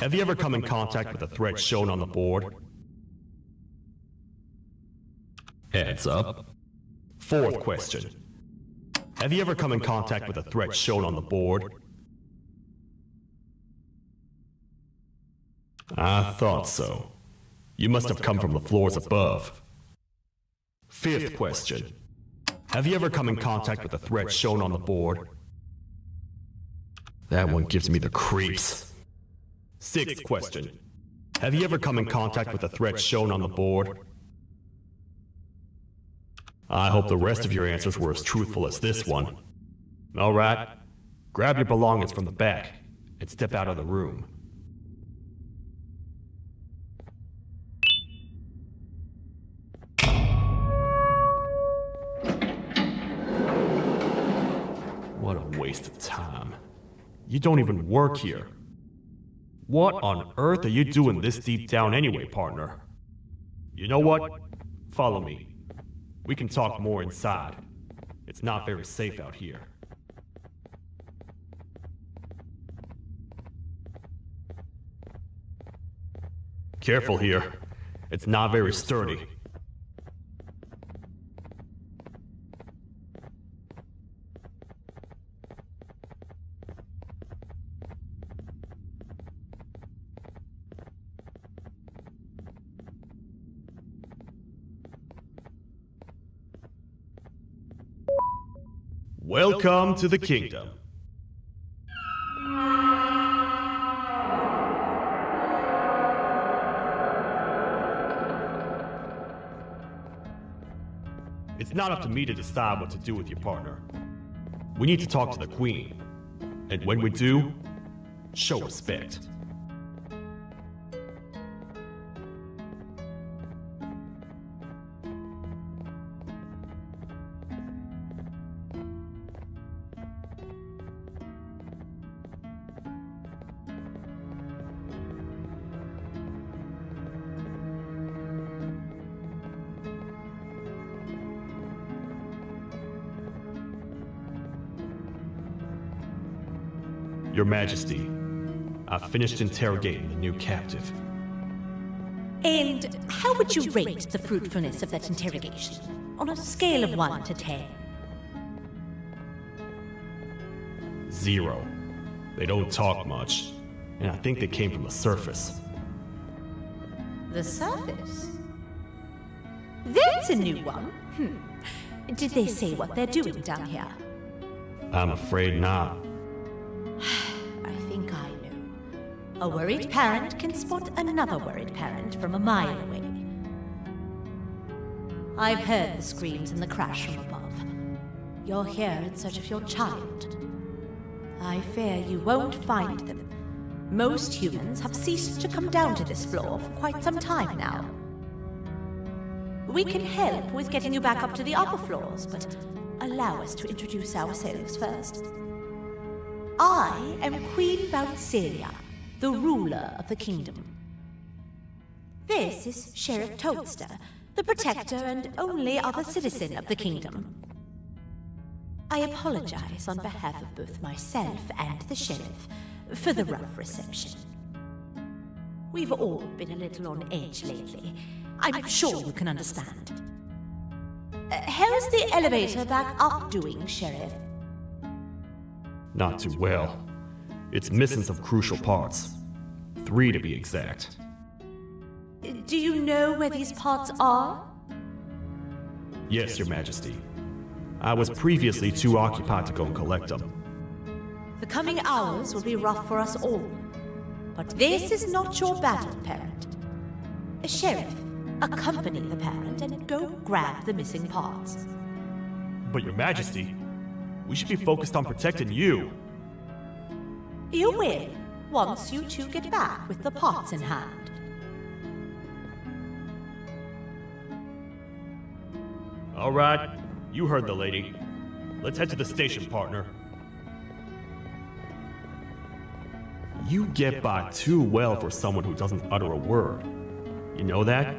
Have you ever come in contact with the threat shown on the board? Heads up. Fourth question. Have you ever come in contact with the threat shown on the board? I thought so. You must have come from the floors above. Fifth question. Have you ever come in contact with the threat shown on the board? That one gives me the creeps. Sixth question. Have you ever come in contact with the threat shown on the board? I hope the rest of your answers were as truthful as this one. All right. Grab your belongings from the back and step out of the room. What a waste of time. You don't even work here. What on earth are you doing this deep down anyway, partner? You know what? Follow me. We can talk more inside. It's not very safe out here. Careful here. It's not very sturdy. Welcome to the kingdom. It's not up to me to decide what to do with your partner. We need to talk to the queen. And when we do, show respect. Your Majesty, I've finished interrogating the new captive. And how would you rate the fruitfulness of that interrogation? On a scale of 1 to 10? 0. They don't talk much, and I think they came from the surface. The surface? There's a new one. Did they say what they're doing down here? I'm afraid not. I think I know. A worried parent can spot another worried parent from a mile away. I've heard the screams and the crash from above. You're here in search of your child. I fear you won't find them. Most humans have ceased to come down to this floor for quite some time now. We can help with getting you back up to the upper floors, but allow us to introduce ourselves first. I am Queen Bouncelia, the ruler of the kingdom. This is Sheriff Toadster, the protector and only other citizen of the kingdom. I apologize on behalf of both myself and the sheriff for the rough reception. We've all been a little on edge lately. I'm sure you can understand. How's the elevator back up doing, Sheriff? Not too well. It's missing some crucial parts. 3 to be exact. Do you know where these parts are? Yes, Your Majesty. I was previously too occupied to go and collect them. The coming hours will be rough for us all. But this is not your battle, parent. Sheriff, Accompany the parent and go grab the missing parts. But Your Majesty, we should be focused on protecting you. You win, once you two get back with the parts in hand. All right, you heard the lady. Let's head to the station, partner. You get by too well for someone who doesn't utter a word. You know that?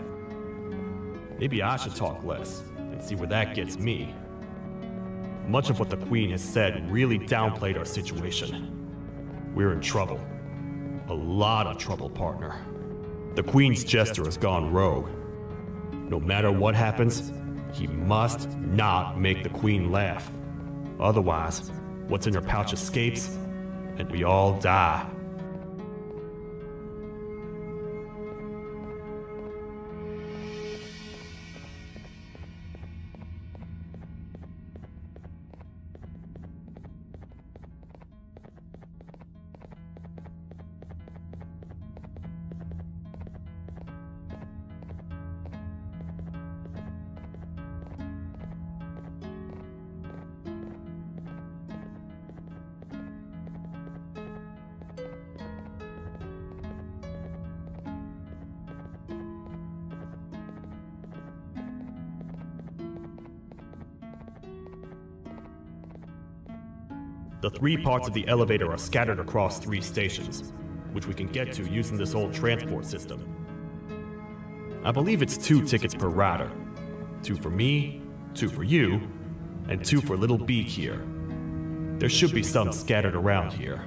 Maybe I should talk less and see where that gets me. Much of what the Queen has said really downplayed our situation. We're in trouble. A lot of trouble, partner. The Queen's jester has gone rogue. No matter what happens, he must not make the Queen laugh. Otherwise, what's in her pouch escapes, and we all die. The 3 parts of the elevator are scattered across 3 stations, which we can get to using this old transport system. I believe it's 2 tickets per rider. 2 for me, 2 for you, and 2 for Little Beak here. There should be some scattered around here.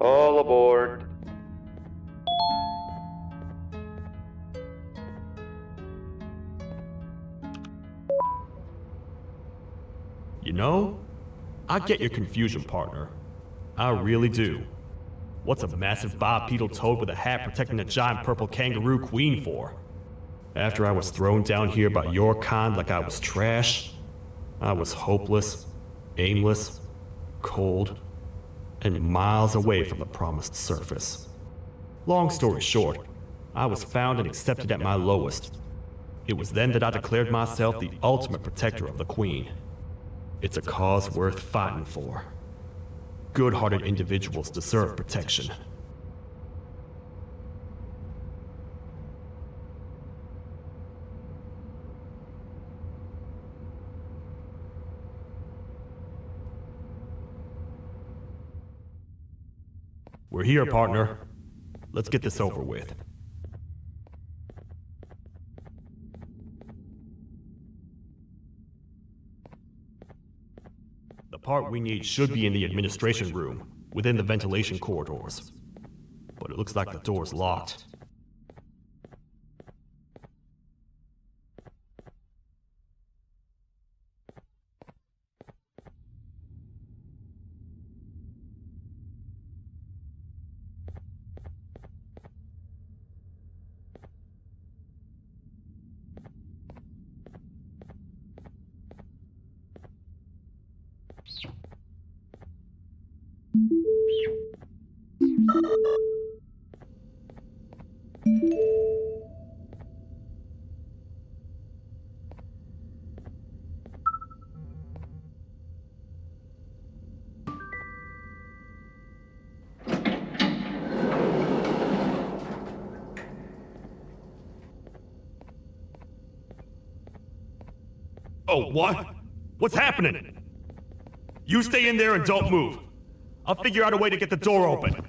All aboard. You know, I get your confusion, partner. I really do. What's a massive bipedal toad with a hat protecting a giant purple kangaroo queen for? After I was thrown down here by your kind like I was trash, I was hopeless, aimless, cold, and miles away from the promised surface. Long story short, I was found and accepted at my lowest. It was then that I declared myself the ultimate protector of the Queen. It's a cause worth fighting for. Good-hearted individuals deserve protection. We're here, partner. Let's get this over with. The part we need should be in the administration room, within the ventilation corridors. But it looks like the door's locked. Oh, what? What's happening? You stay in there and don't move. I'll figure out a way to get the door open.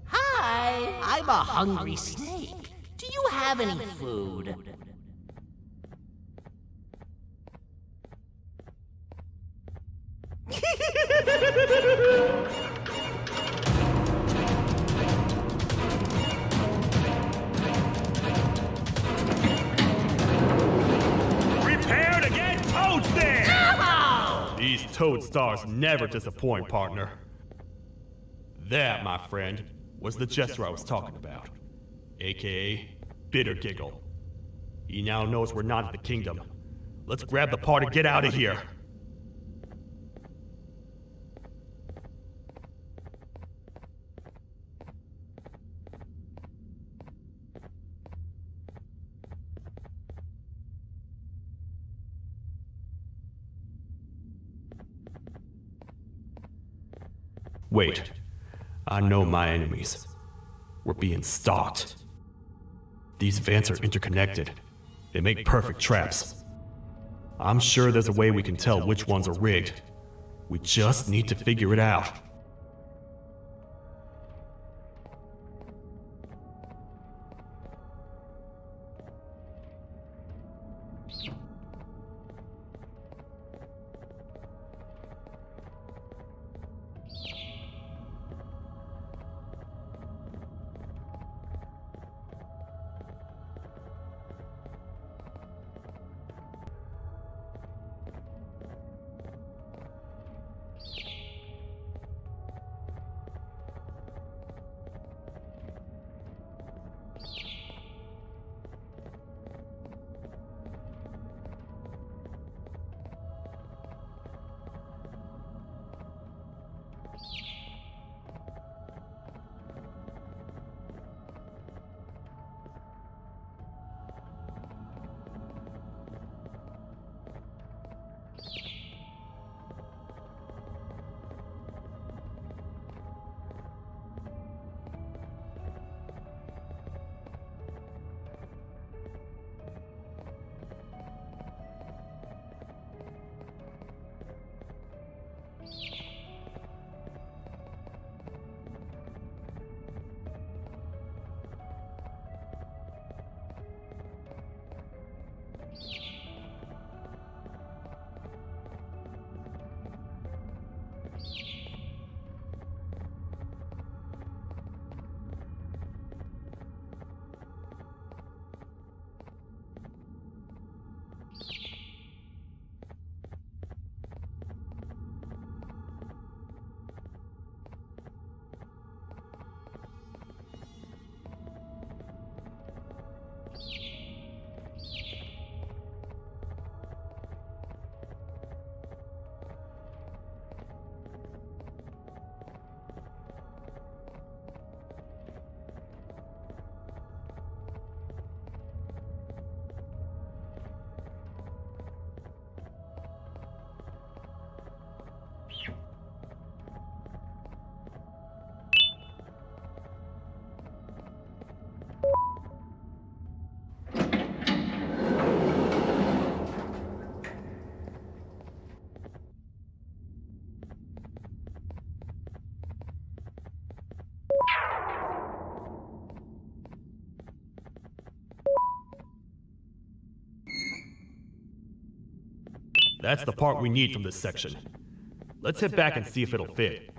Hi, I'm a hungry snake. Do you have any food? Prepare to get toasted! Ow! These toad stars never disappoint, partner. That, my friend, was the jester I was talking about, aka Bitter Giggle. He now knows we're not at the kingdom. Let's grab the part and get out of here. Wait, I know my enemies. We're being stalked. These vents are interconnected. They make perfect traps. I'm sure there's a way we can tell which ones are rigged. We just need to figure it out. That's the part we need from this section. Let's head back and see if it'll fit.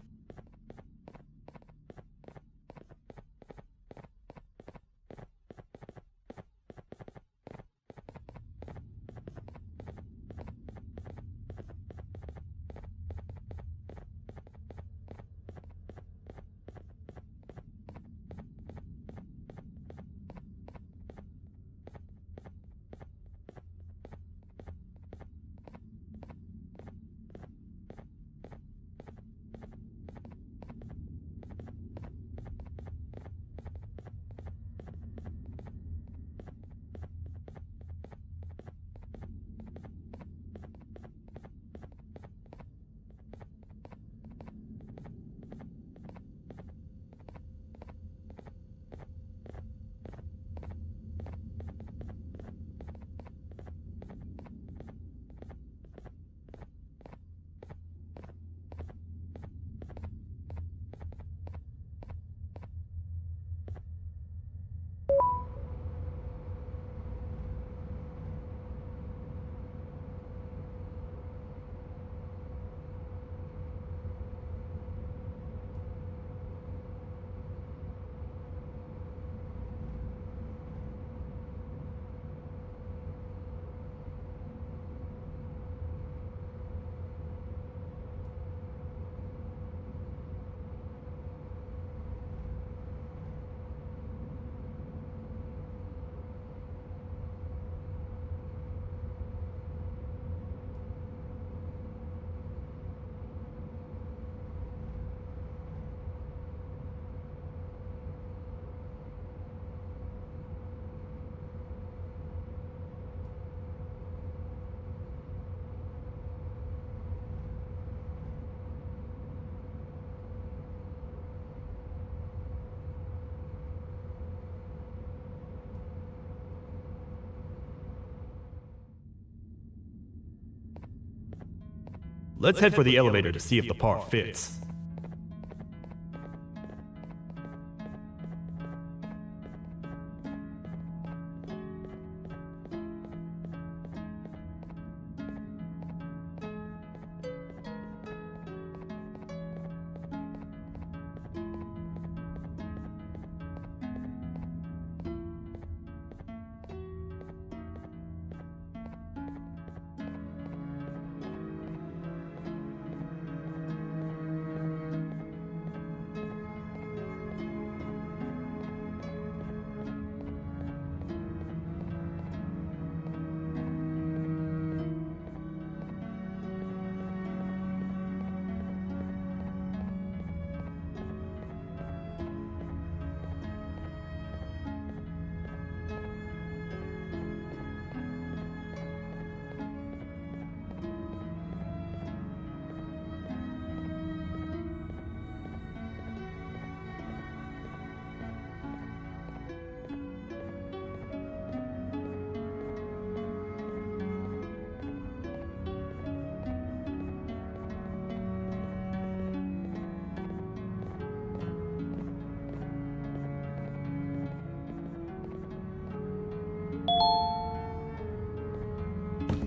Let's head for the elevator to see if the part fits.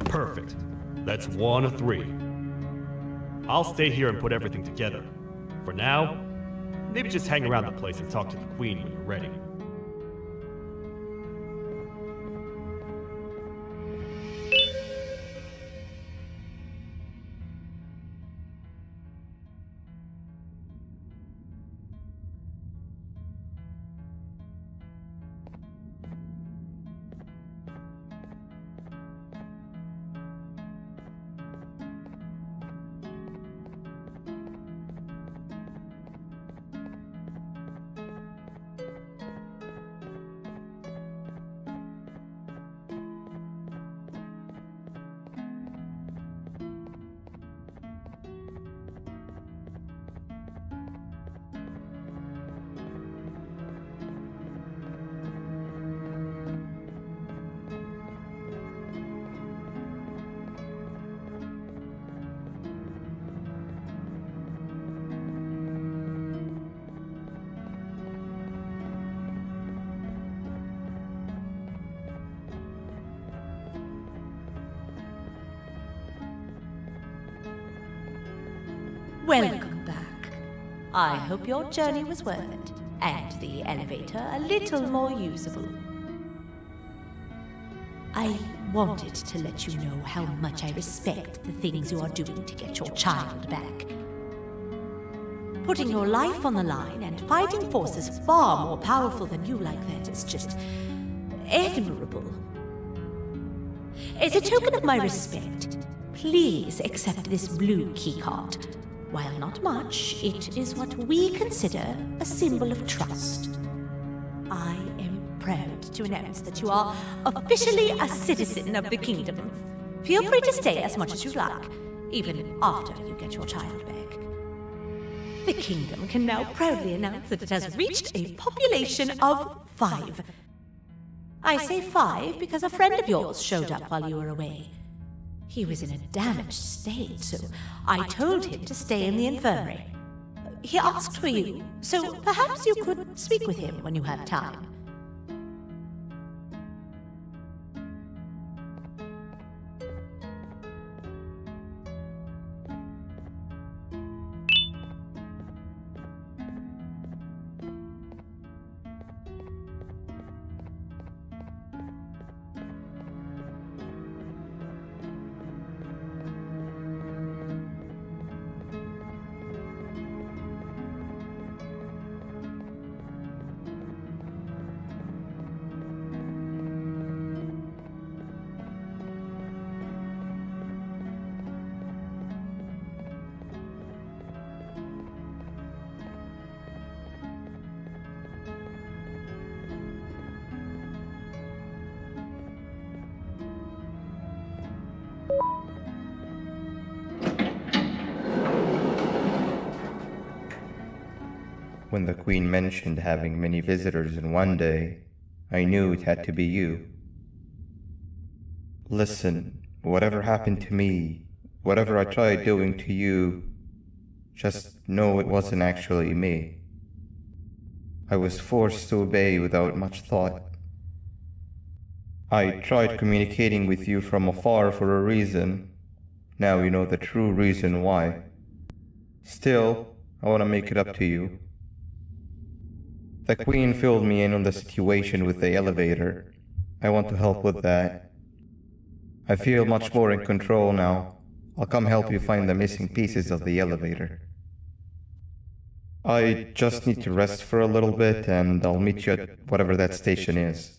Perfect. That's 1 of 3. I'll stay here and put everything together. For now, maybe just hang around the place and talk to the Queen when you're ready. Welcome back. I hope your journey was worth it, and the elevator a little more usable. I wanted to let you know how much I respect the things you are doing to get your child back. Putting your life on the line and fighting forces far more powerful than you like that is just admirable. As a token of my respect, please accept this blue keycard. While not much, it is what we consider a symbol of trust. I am proud to announce that you are officially a citizen of the kingdom. Feel free to stay as much as you like, even after you get your child back. The kingdom can now proudly announce that it has reached a population of 5. I say 5 because a friend of yours showed up while you were away. He was in a damaged state, so I told him to stay in the infirmary. He asked for you, so perhaps you could speak with him when you have time. When the Queen mentioned having many visitors in one day, I knew it had to be you. Listen, whatever happened to me whatever I tried doing to you, just know it wasn't actually me. I was forced to obey without much thought. I tried communicating with you from afar for a reason. Now you know the true reason why. Still, I want to make it up to you. The Queen filled me in on the situation with the elevator. I want to help with that. I feel much more in control now. I'll come help you find the missing pieces of the elevator. I just need to rest for a little bit, and I'll meet you at whatever that station is.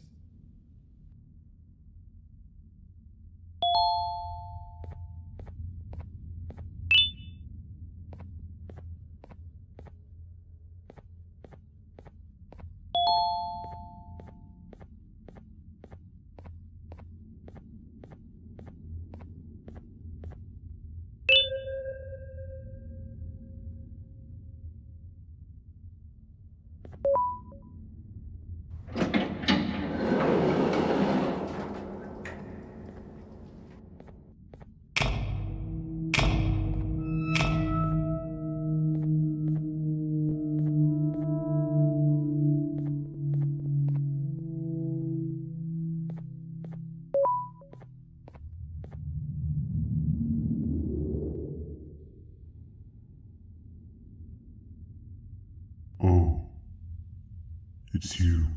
Oh, it's you.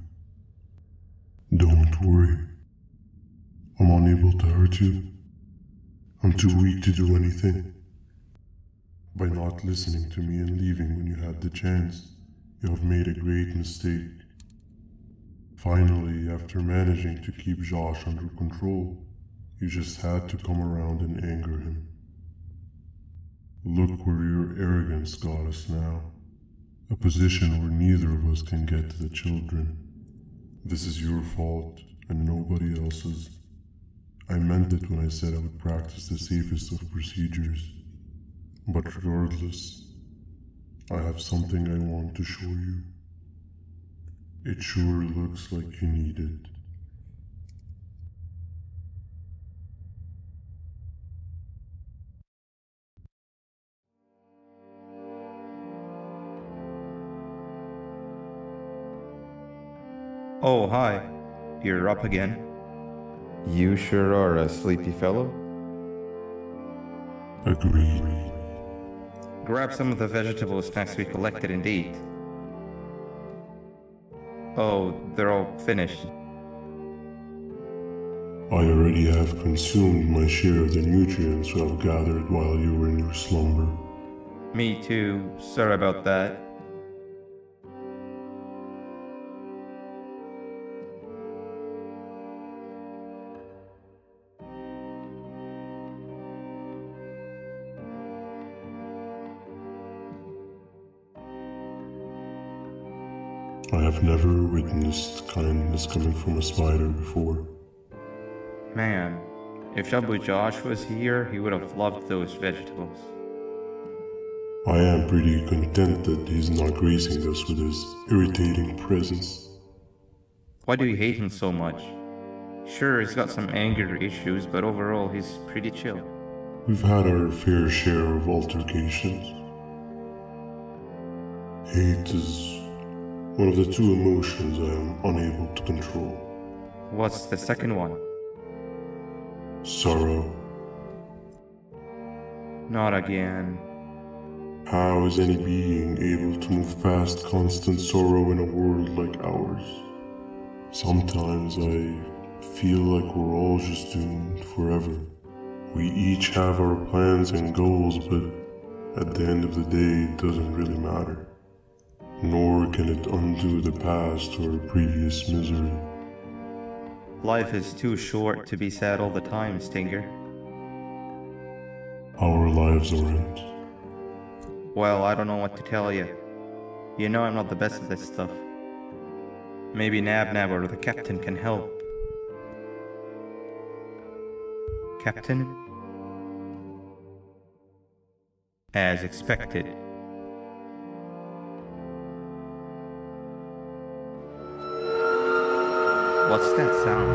Don't worry. I'm unable to hurt you. I'm too weak to do anything. By not listening to me and leaving when you had the chance, you have made a great mistake. Finally, after managing to keep Josh under control, you just had to come around and anger him. Look where your arrogance got us now. A position where neither of us can get to the children. This is your fault and nobody else's. I meant it when I said I would practice the safest of procedures. But regardless, I have something I want to show you. It sure looks like you need it. Oh, hi. You're up again. You sure are a sleepy fellow. Agreed. Grab some of the vegetable snacks we collected and eat. Oh, they're all finished. I already have consumed my share of the nutrients I've gathered while you were in your slumber. Me too. Sorry about that. I have never witnessed kindness coming from a spider before. Man, if Shabu Josh was here, he would have loved those vegetables. I am pretty content that he's not gracing us with his irritating presence. Why do you hate him so much? Sure, he's got some anger issues, but overall he's pretty chill. We've had our fair share of altercations. Hate is one of the two emotions I am unable to control. What's the second one? Sorrow. Not again. How is any being able to move past constant sorrow in a world like ours? Sometimes I feel like we're all just doomed forever. We each have our plans and goals, but at the end of the day, it doesn't really matter. Nor can it undo the past or previous misery. Life is too short to be sad all the time, Stinger. Our lives aren't. Well, I don't know what to tell you. You know I'm not the best at this stuff. Maybe Nab or the captain can help. Captain? As expected. What's that sound?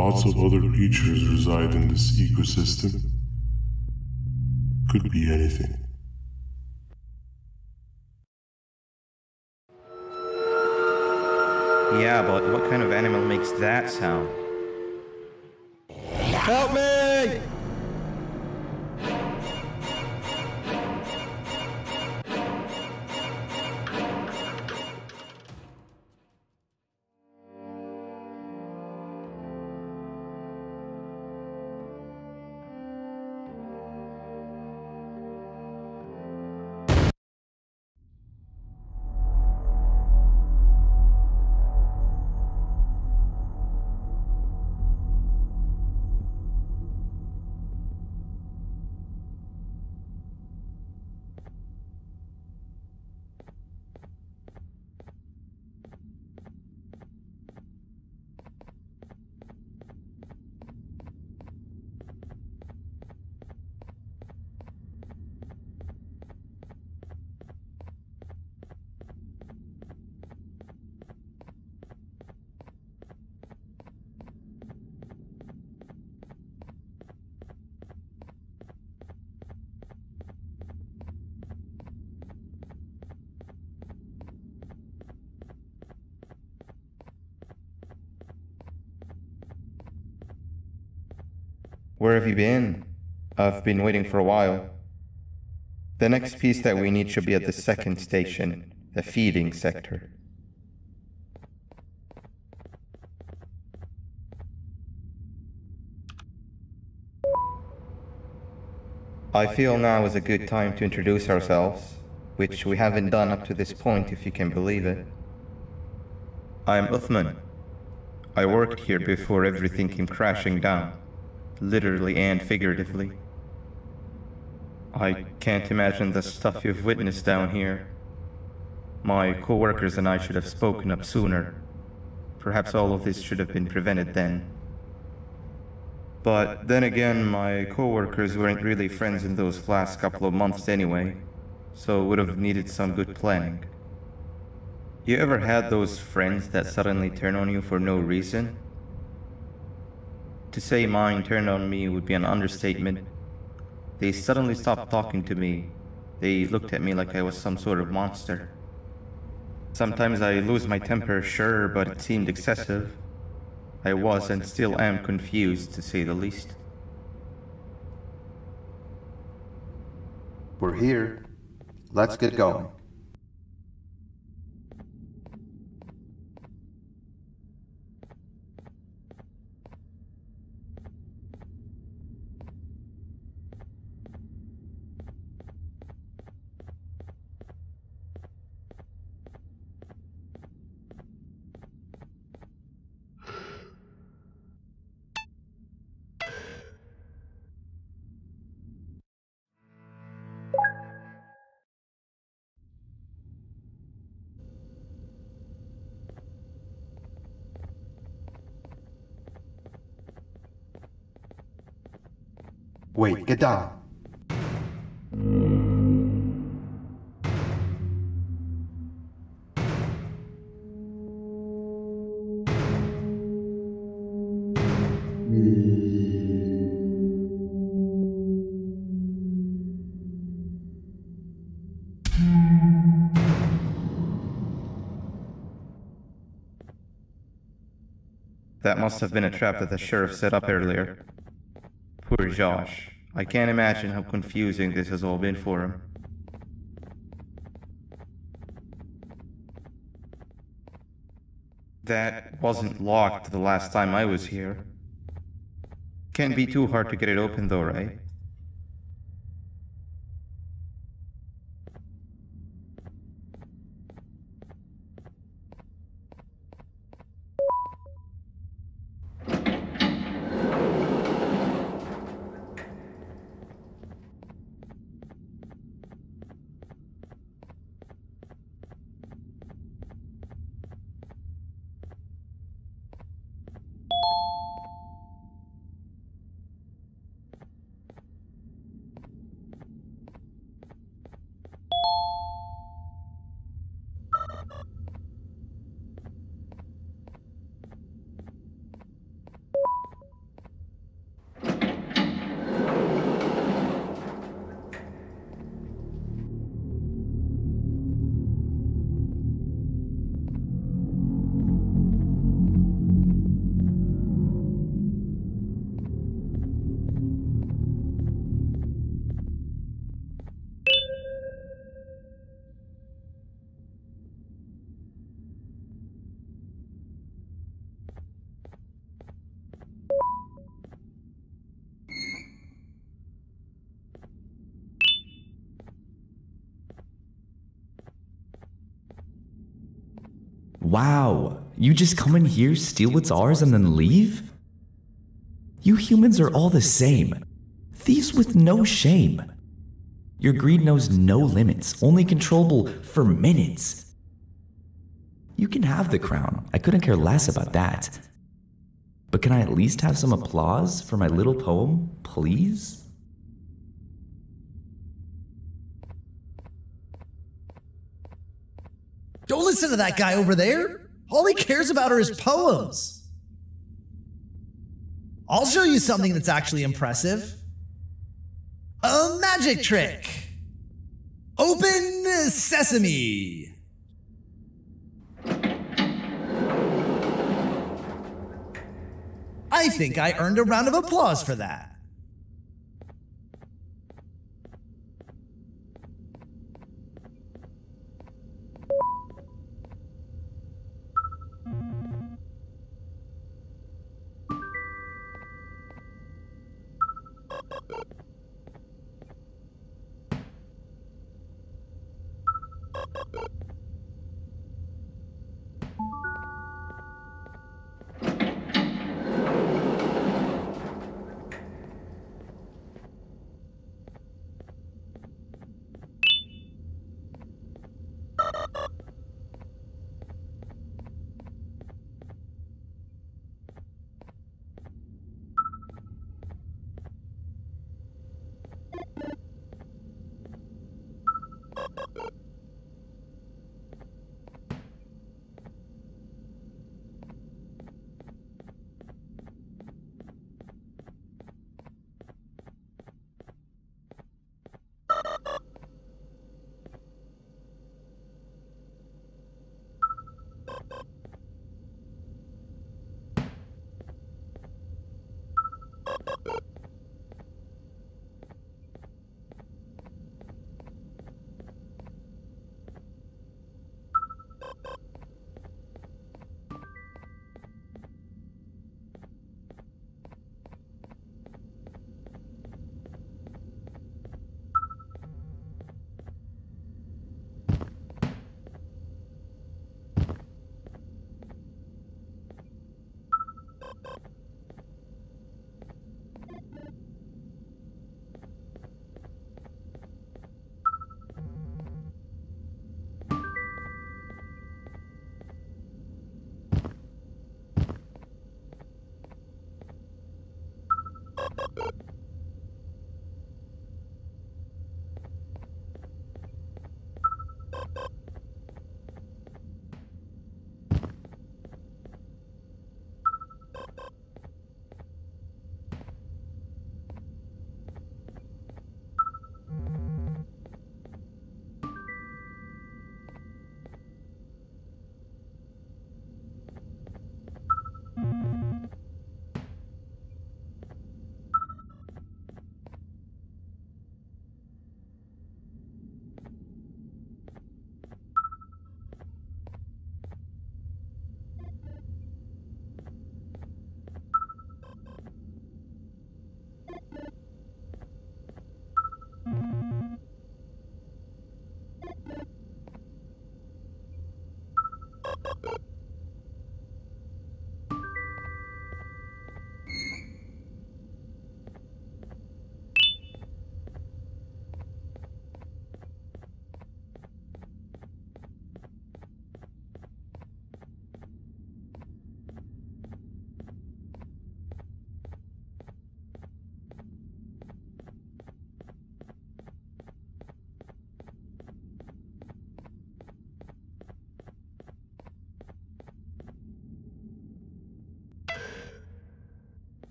lots of other creatures reside in this ecosystem. Could be anything. Yeah, but what kind of animal makes that sound? Help me! Where have you been? I've been waiting for a while. The next piece that we need should be at the second station, the feeding sector. I feel now is a good time to introduce ourselves, which we haven't done up to this point, if you can believe it. I'm Uthman. I worked here before everything came crashing down, literally and figuratively. I can't imagine the stuff you've witnessed down here. My co-workers and I should have spoken up sooner. Perhaps all of this should have been prevented then. But then again, my co-workers weren't really friends in those last couple of months anyway, so would have needed some good planning. You ever had those friends that suddenly turn on you for no reason? To say mine turned on me would be an understatement. They suddenly stopped talking to me. They looked at me like I was some sort of monster. Sometimes I lose my temper, sure, but it seemed excessive. I was and still am confused, to say the least. We're here. Let's get going. Wait, get down. That must have been a trap that the sheriff set up earlier. Poor Josh. I can't imagine how confusing this has all been for him. That wasn't locked the last time I was here. Can't be too hard to get it open though, right? Wow, you just come in here, steal what's ours, and then leave? You humans are all the same. Thieves with no shame. Your greed knows no limits, only controllable for minutes. You can have the crown, I couldn't care less about that. But can I at least have some applause for my little poem, please? Don't listen to that guy over there. All he cares about are his poems. I'll show you something that's actually impressive. A magic trick. Open sesame. I think I earned a round of applause for that.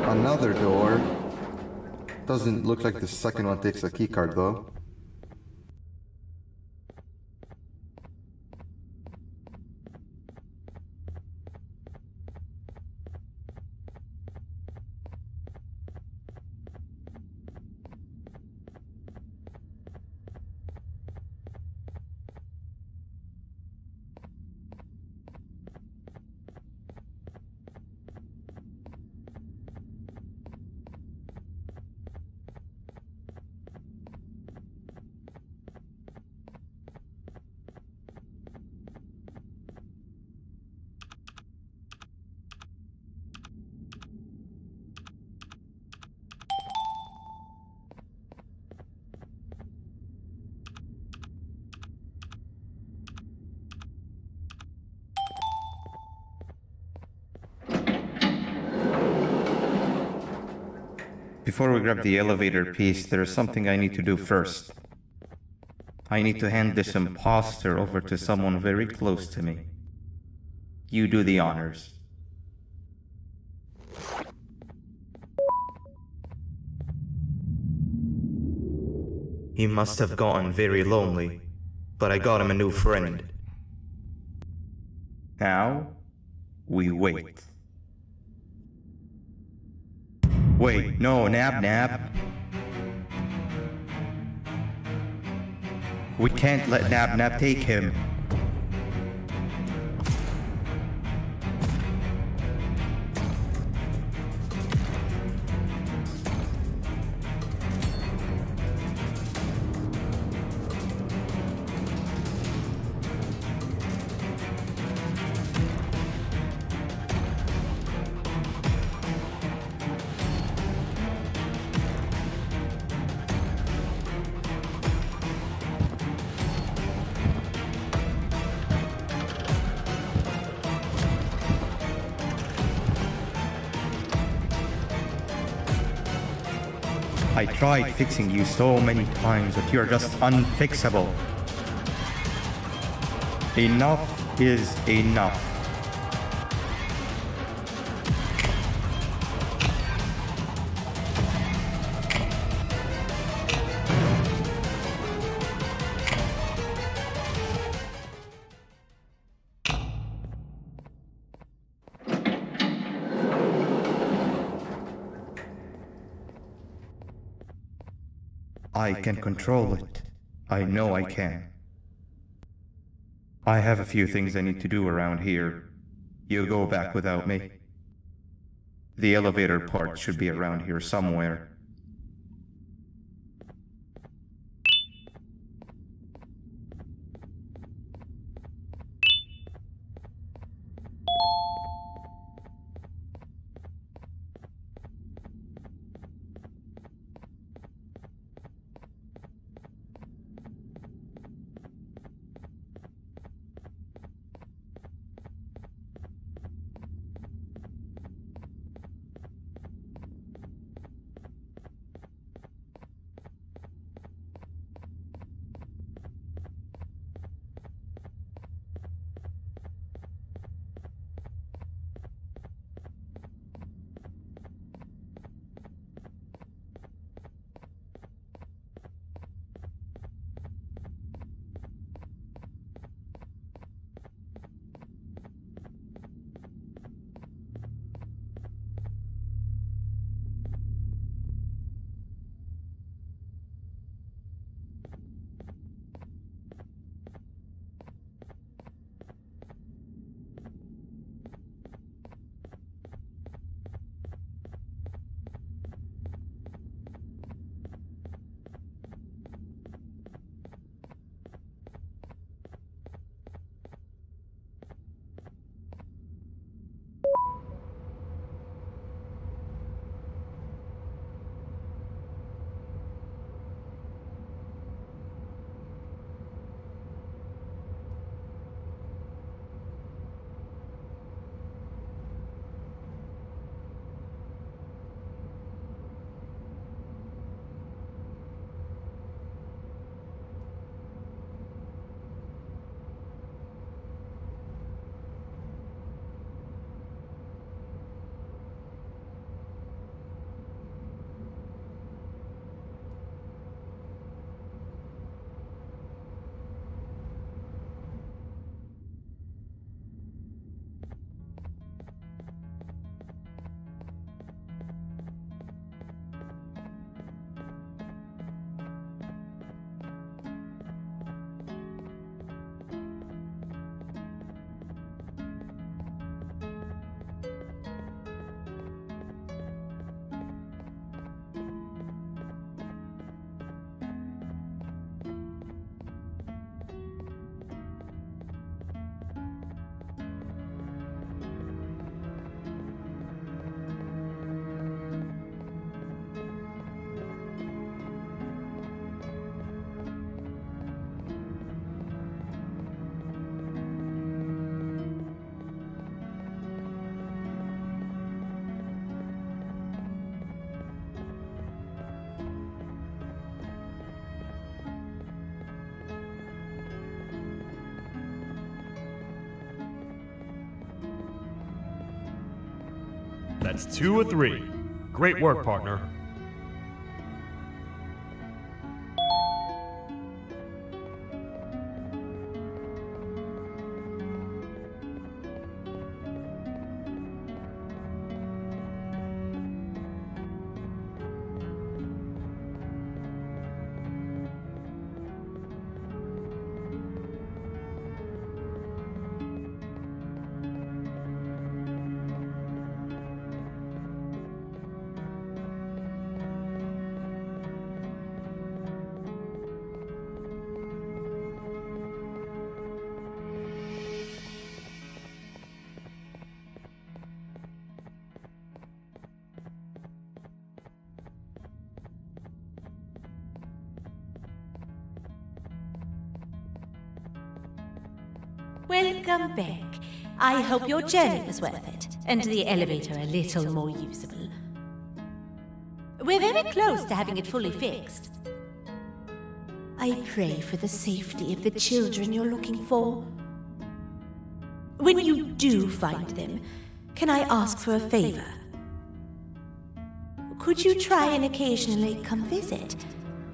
Another door. Doesn't look like the second one takes a keycard though. Before we grab the elevator piece, there is something I need to do first. I need to hand this imposter over to someone very close to me. You do the honors. He must have gotten very lonely, but I got him a new friend. Now, we wait. Wait, no, Nab. We can't let Nab take him. I tried fixing you so many times, but you're just unfixable. Enough is enough. I can control it. I know I can. I have a few things I need to do around here. You go back without me. The elevator part should be around here somewhere. That's 2 of 3. Great work, partner. Welcome back. I hope your journey was worth it, and the elevator a little more usable. We're very close to having it fully fixed. I pray for the safety of the children you're looking for. When you do find them, can I ask for a favor? Could you try and occasionally come visit?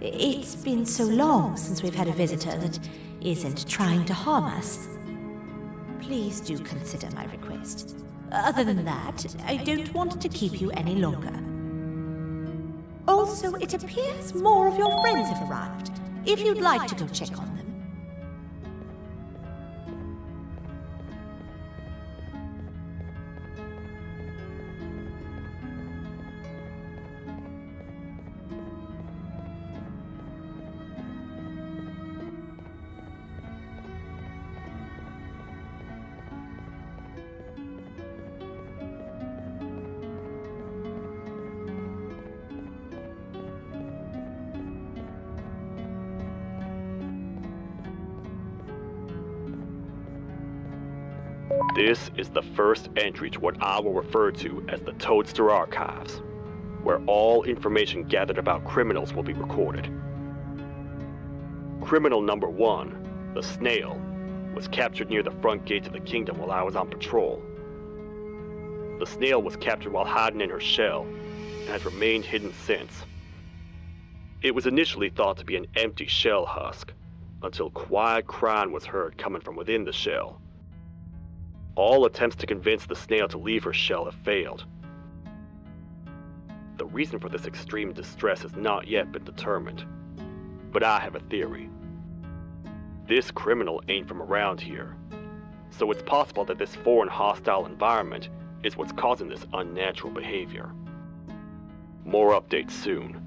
It's been so long since we've had a visitor that isn't trying to harm us. Please do consider my request. Other than that, I don't want to keep you any longer. Also, it appears more of your friends have arrived. If you'd like to go check on them. This is the first entry to what I will refer to as the Toadster Archives, where all information gathered about criminals will be recorded. Criminal number 1, the Snail, was captured near the front gate to the kingdom while I was on patrol. The Snail was captured while hiding in her shell, and has remained hidden since. It was initially thought to be an empty shell husk, until quiet crying was heard coming from within the shell. All attempts to convince the Snail to leave her shell have failed. The reason for this extreme distress has not yet been determined, but I have a theory. This criminal ain't from around here, so it's possible that this foreign hostile environment is what's causing this unnatural behavior. More updates soon.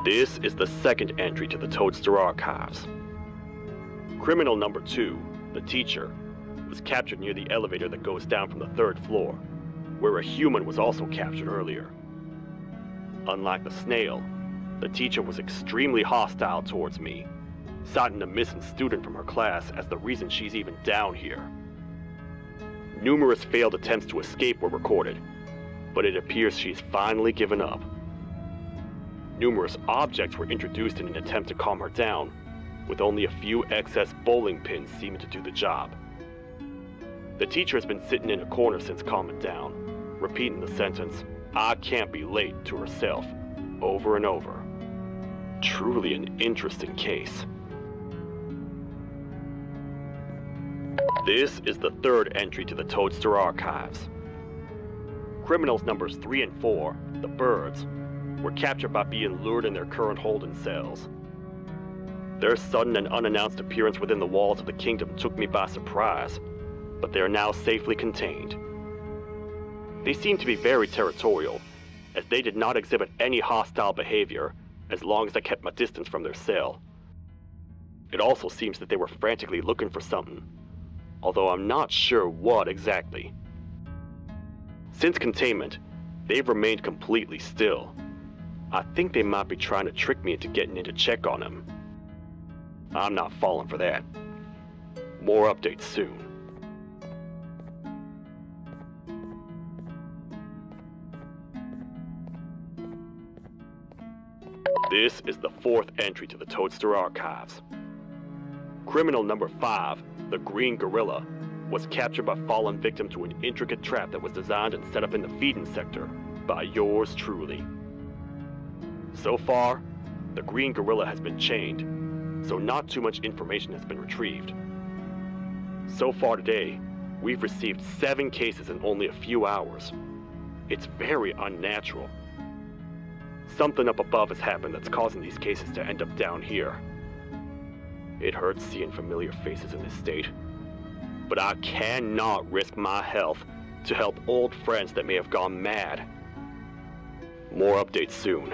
This is the second entry to the Toadster Archives. Criminal number 2, the teacher, was captured near the elevator that goes down from the 3rd floor, where a human was also captured earlier. Unlike the Snail, the teacher was extremely hostile towards me, citing a missing student from her class as the reason she's even down here. Numerous failed attempts to escape were recorded, but it appears she's finally given up. Numerous objects were introduced in an attempt to calm her down, with only a few excess bowling pins seeming to do the job. The teacher has been sitting in a corner since calming down, repeating the sentence, "I can't be late," to herself, over and over. Truly an interesting case. This is the 3rd entry to the Toadster Archives. Criminals numbers 3 and 4, the Birds, were captured by being lured in their current holding cells. Their sudden and unannounced appearance within the walls of the kingdom took me by surprise, but they are now safely contained. They seem to be very territorial, as they did not exhibit any hostile behavior as long as I kept my distance from their cell. It also seems that they were frantically looking for something, although I'm not sure what exactly. Since containment, they've remained completely still. I think they might be trying to trick me into getting in to check on them. I'm not falling for that. More updates soon. This is the 4th entry to the Toadster Archives. Criminal number 5, the Green Gorilla, was captured by fallen victim to an intricate trap that was designed and set up in the feeding sector by yours truly. So far, the Green Gorilla has been chained, so not too much information has been retrieved. So far today, we've received 7 cases in only a few hours. It's very unnatural. Something up above has happened that's causing these cases to end up down here. It hurts seeing familiar faces in this state, but I cannot risk my health to help old friends that may have gone mad. More updates soon.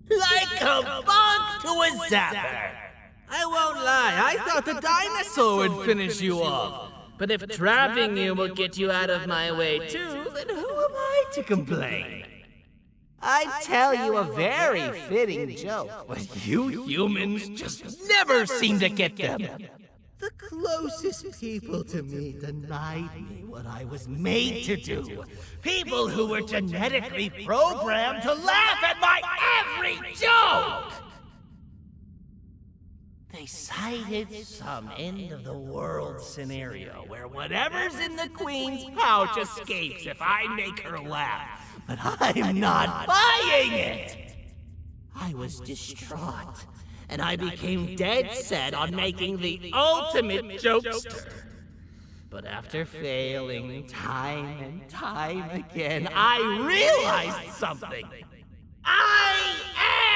Like a bug to a zapper. I won't lie, I thought the dinosaur would finish you off. But if trapping you will get you out of my way too, then who am I to complain? I'd tell you a very fitting joke, but you humans just never seem to get them. The closest people to me denied me what I was made to do. People who were genetically programmed to laugh at my every joke! They cited some end-of-the-world scenario where whatever's in the Queen's pouch escapes if I make her laugh. But I'm not buying it! I was distraught, and I became dead set on making the ultimate jokester. But after failing time and time again, I realized something. I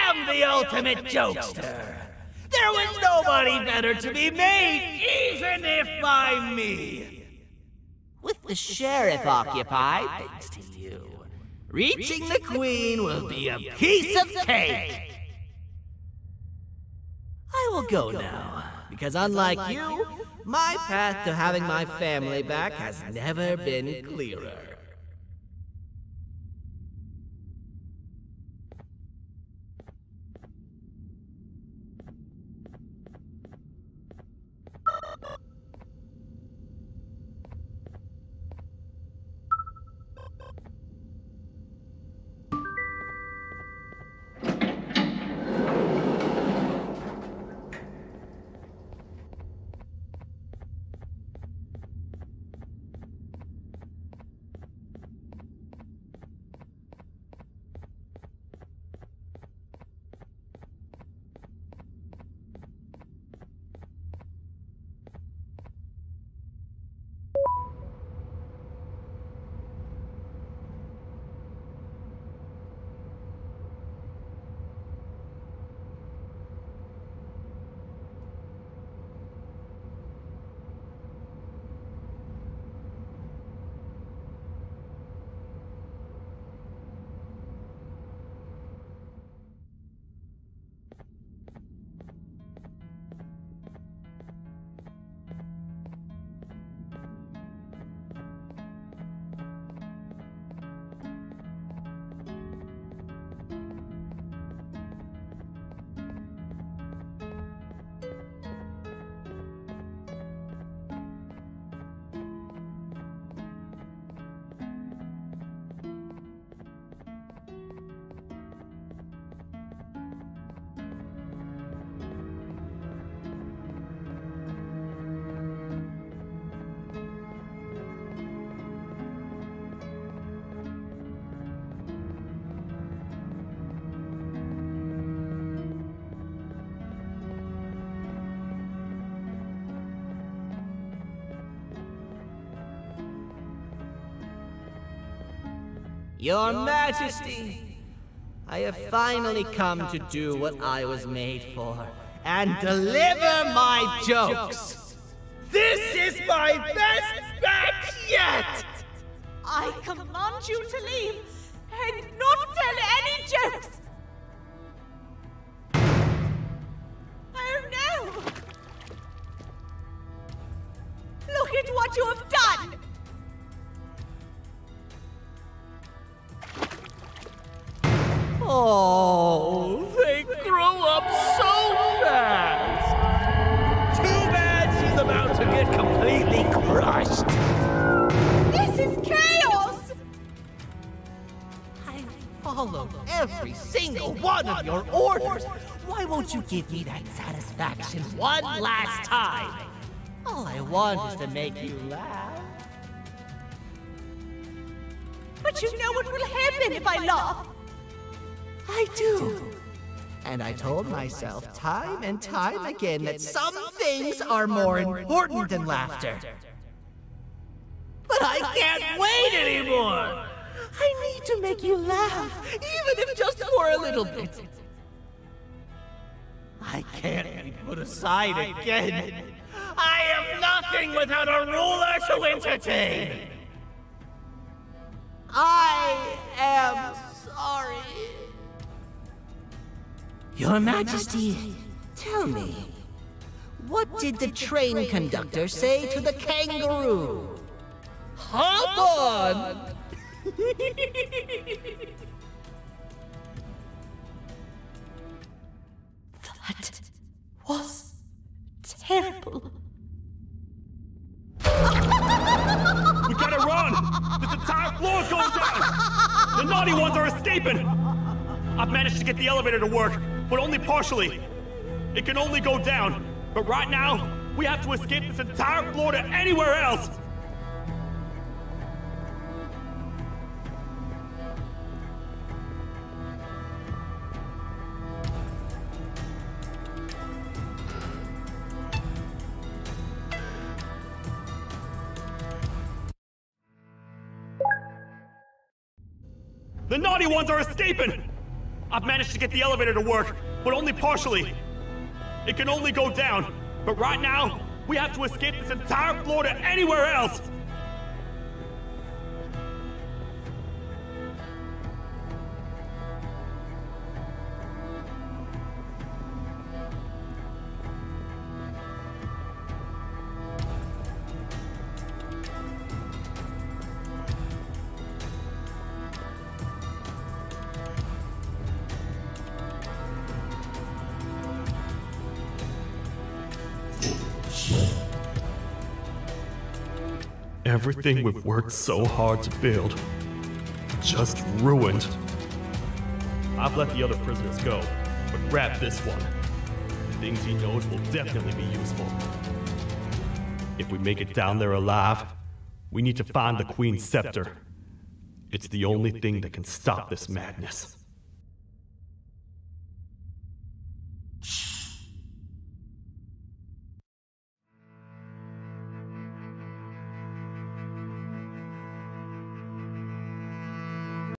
am the ultimate jokester! There was nobody better to be made, even if by me! With with the sheriff occupied, thanks to you, reaching the Queen will be a piece of cake. I will go now, because unlike you, my path to having my family back has never been clearer. Your Majesty, I have finally come to do what I was made for, and deliver my jokes. This is my best back yet! I command you to leave and not tell any jokes! Oh no! Look at what you have done! Oh, they grow up so fast! Too bad she's about to get completely crushed! This is chaos! I followed every single one of your orders! Why won't you give me that satisfaction one last time? All I want is to make you laugh. But you know what will happen if I laugh! I do. And I told myself time and time again that some things are more important than laughter. But I can't wait anymore! I need to make you laugh, even if just for a little bit. I can't be put aside again. I am nothing without a ruler to entertain. I am sorry. Your Majesty, tell me, what did the train conductor say to the kangaroo? Hop on! That was terrible. We gotta run! This entire floor's going down! The naughty ones are escaping! I've managed to get the elevator to work, but only partially. It can only go down, but right now, we have to escape this entire floor to anywhere else! The naughty ones are escaping! I've managed to get the elevator to work, but only partially. It can only go down, but right now, we have to escape this entire floor to anywhere else! Everything we've worked so hard to build, just ruined. I've let the other prisoners go, but grab this one. Things he knows will definitely be useful. If we make it down there alive, we need to find the Queen's scepter. It's the only thing that can stop this madness.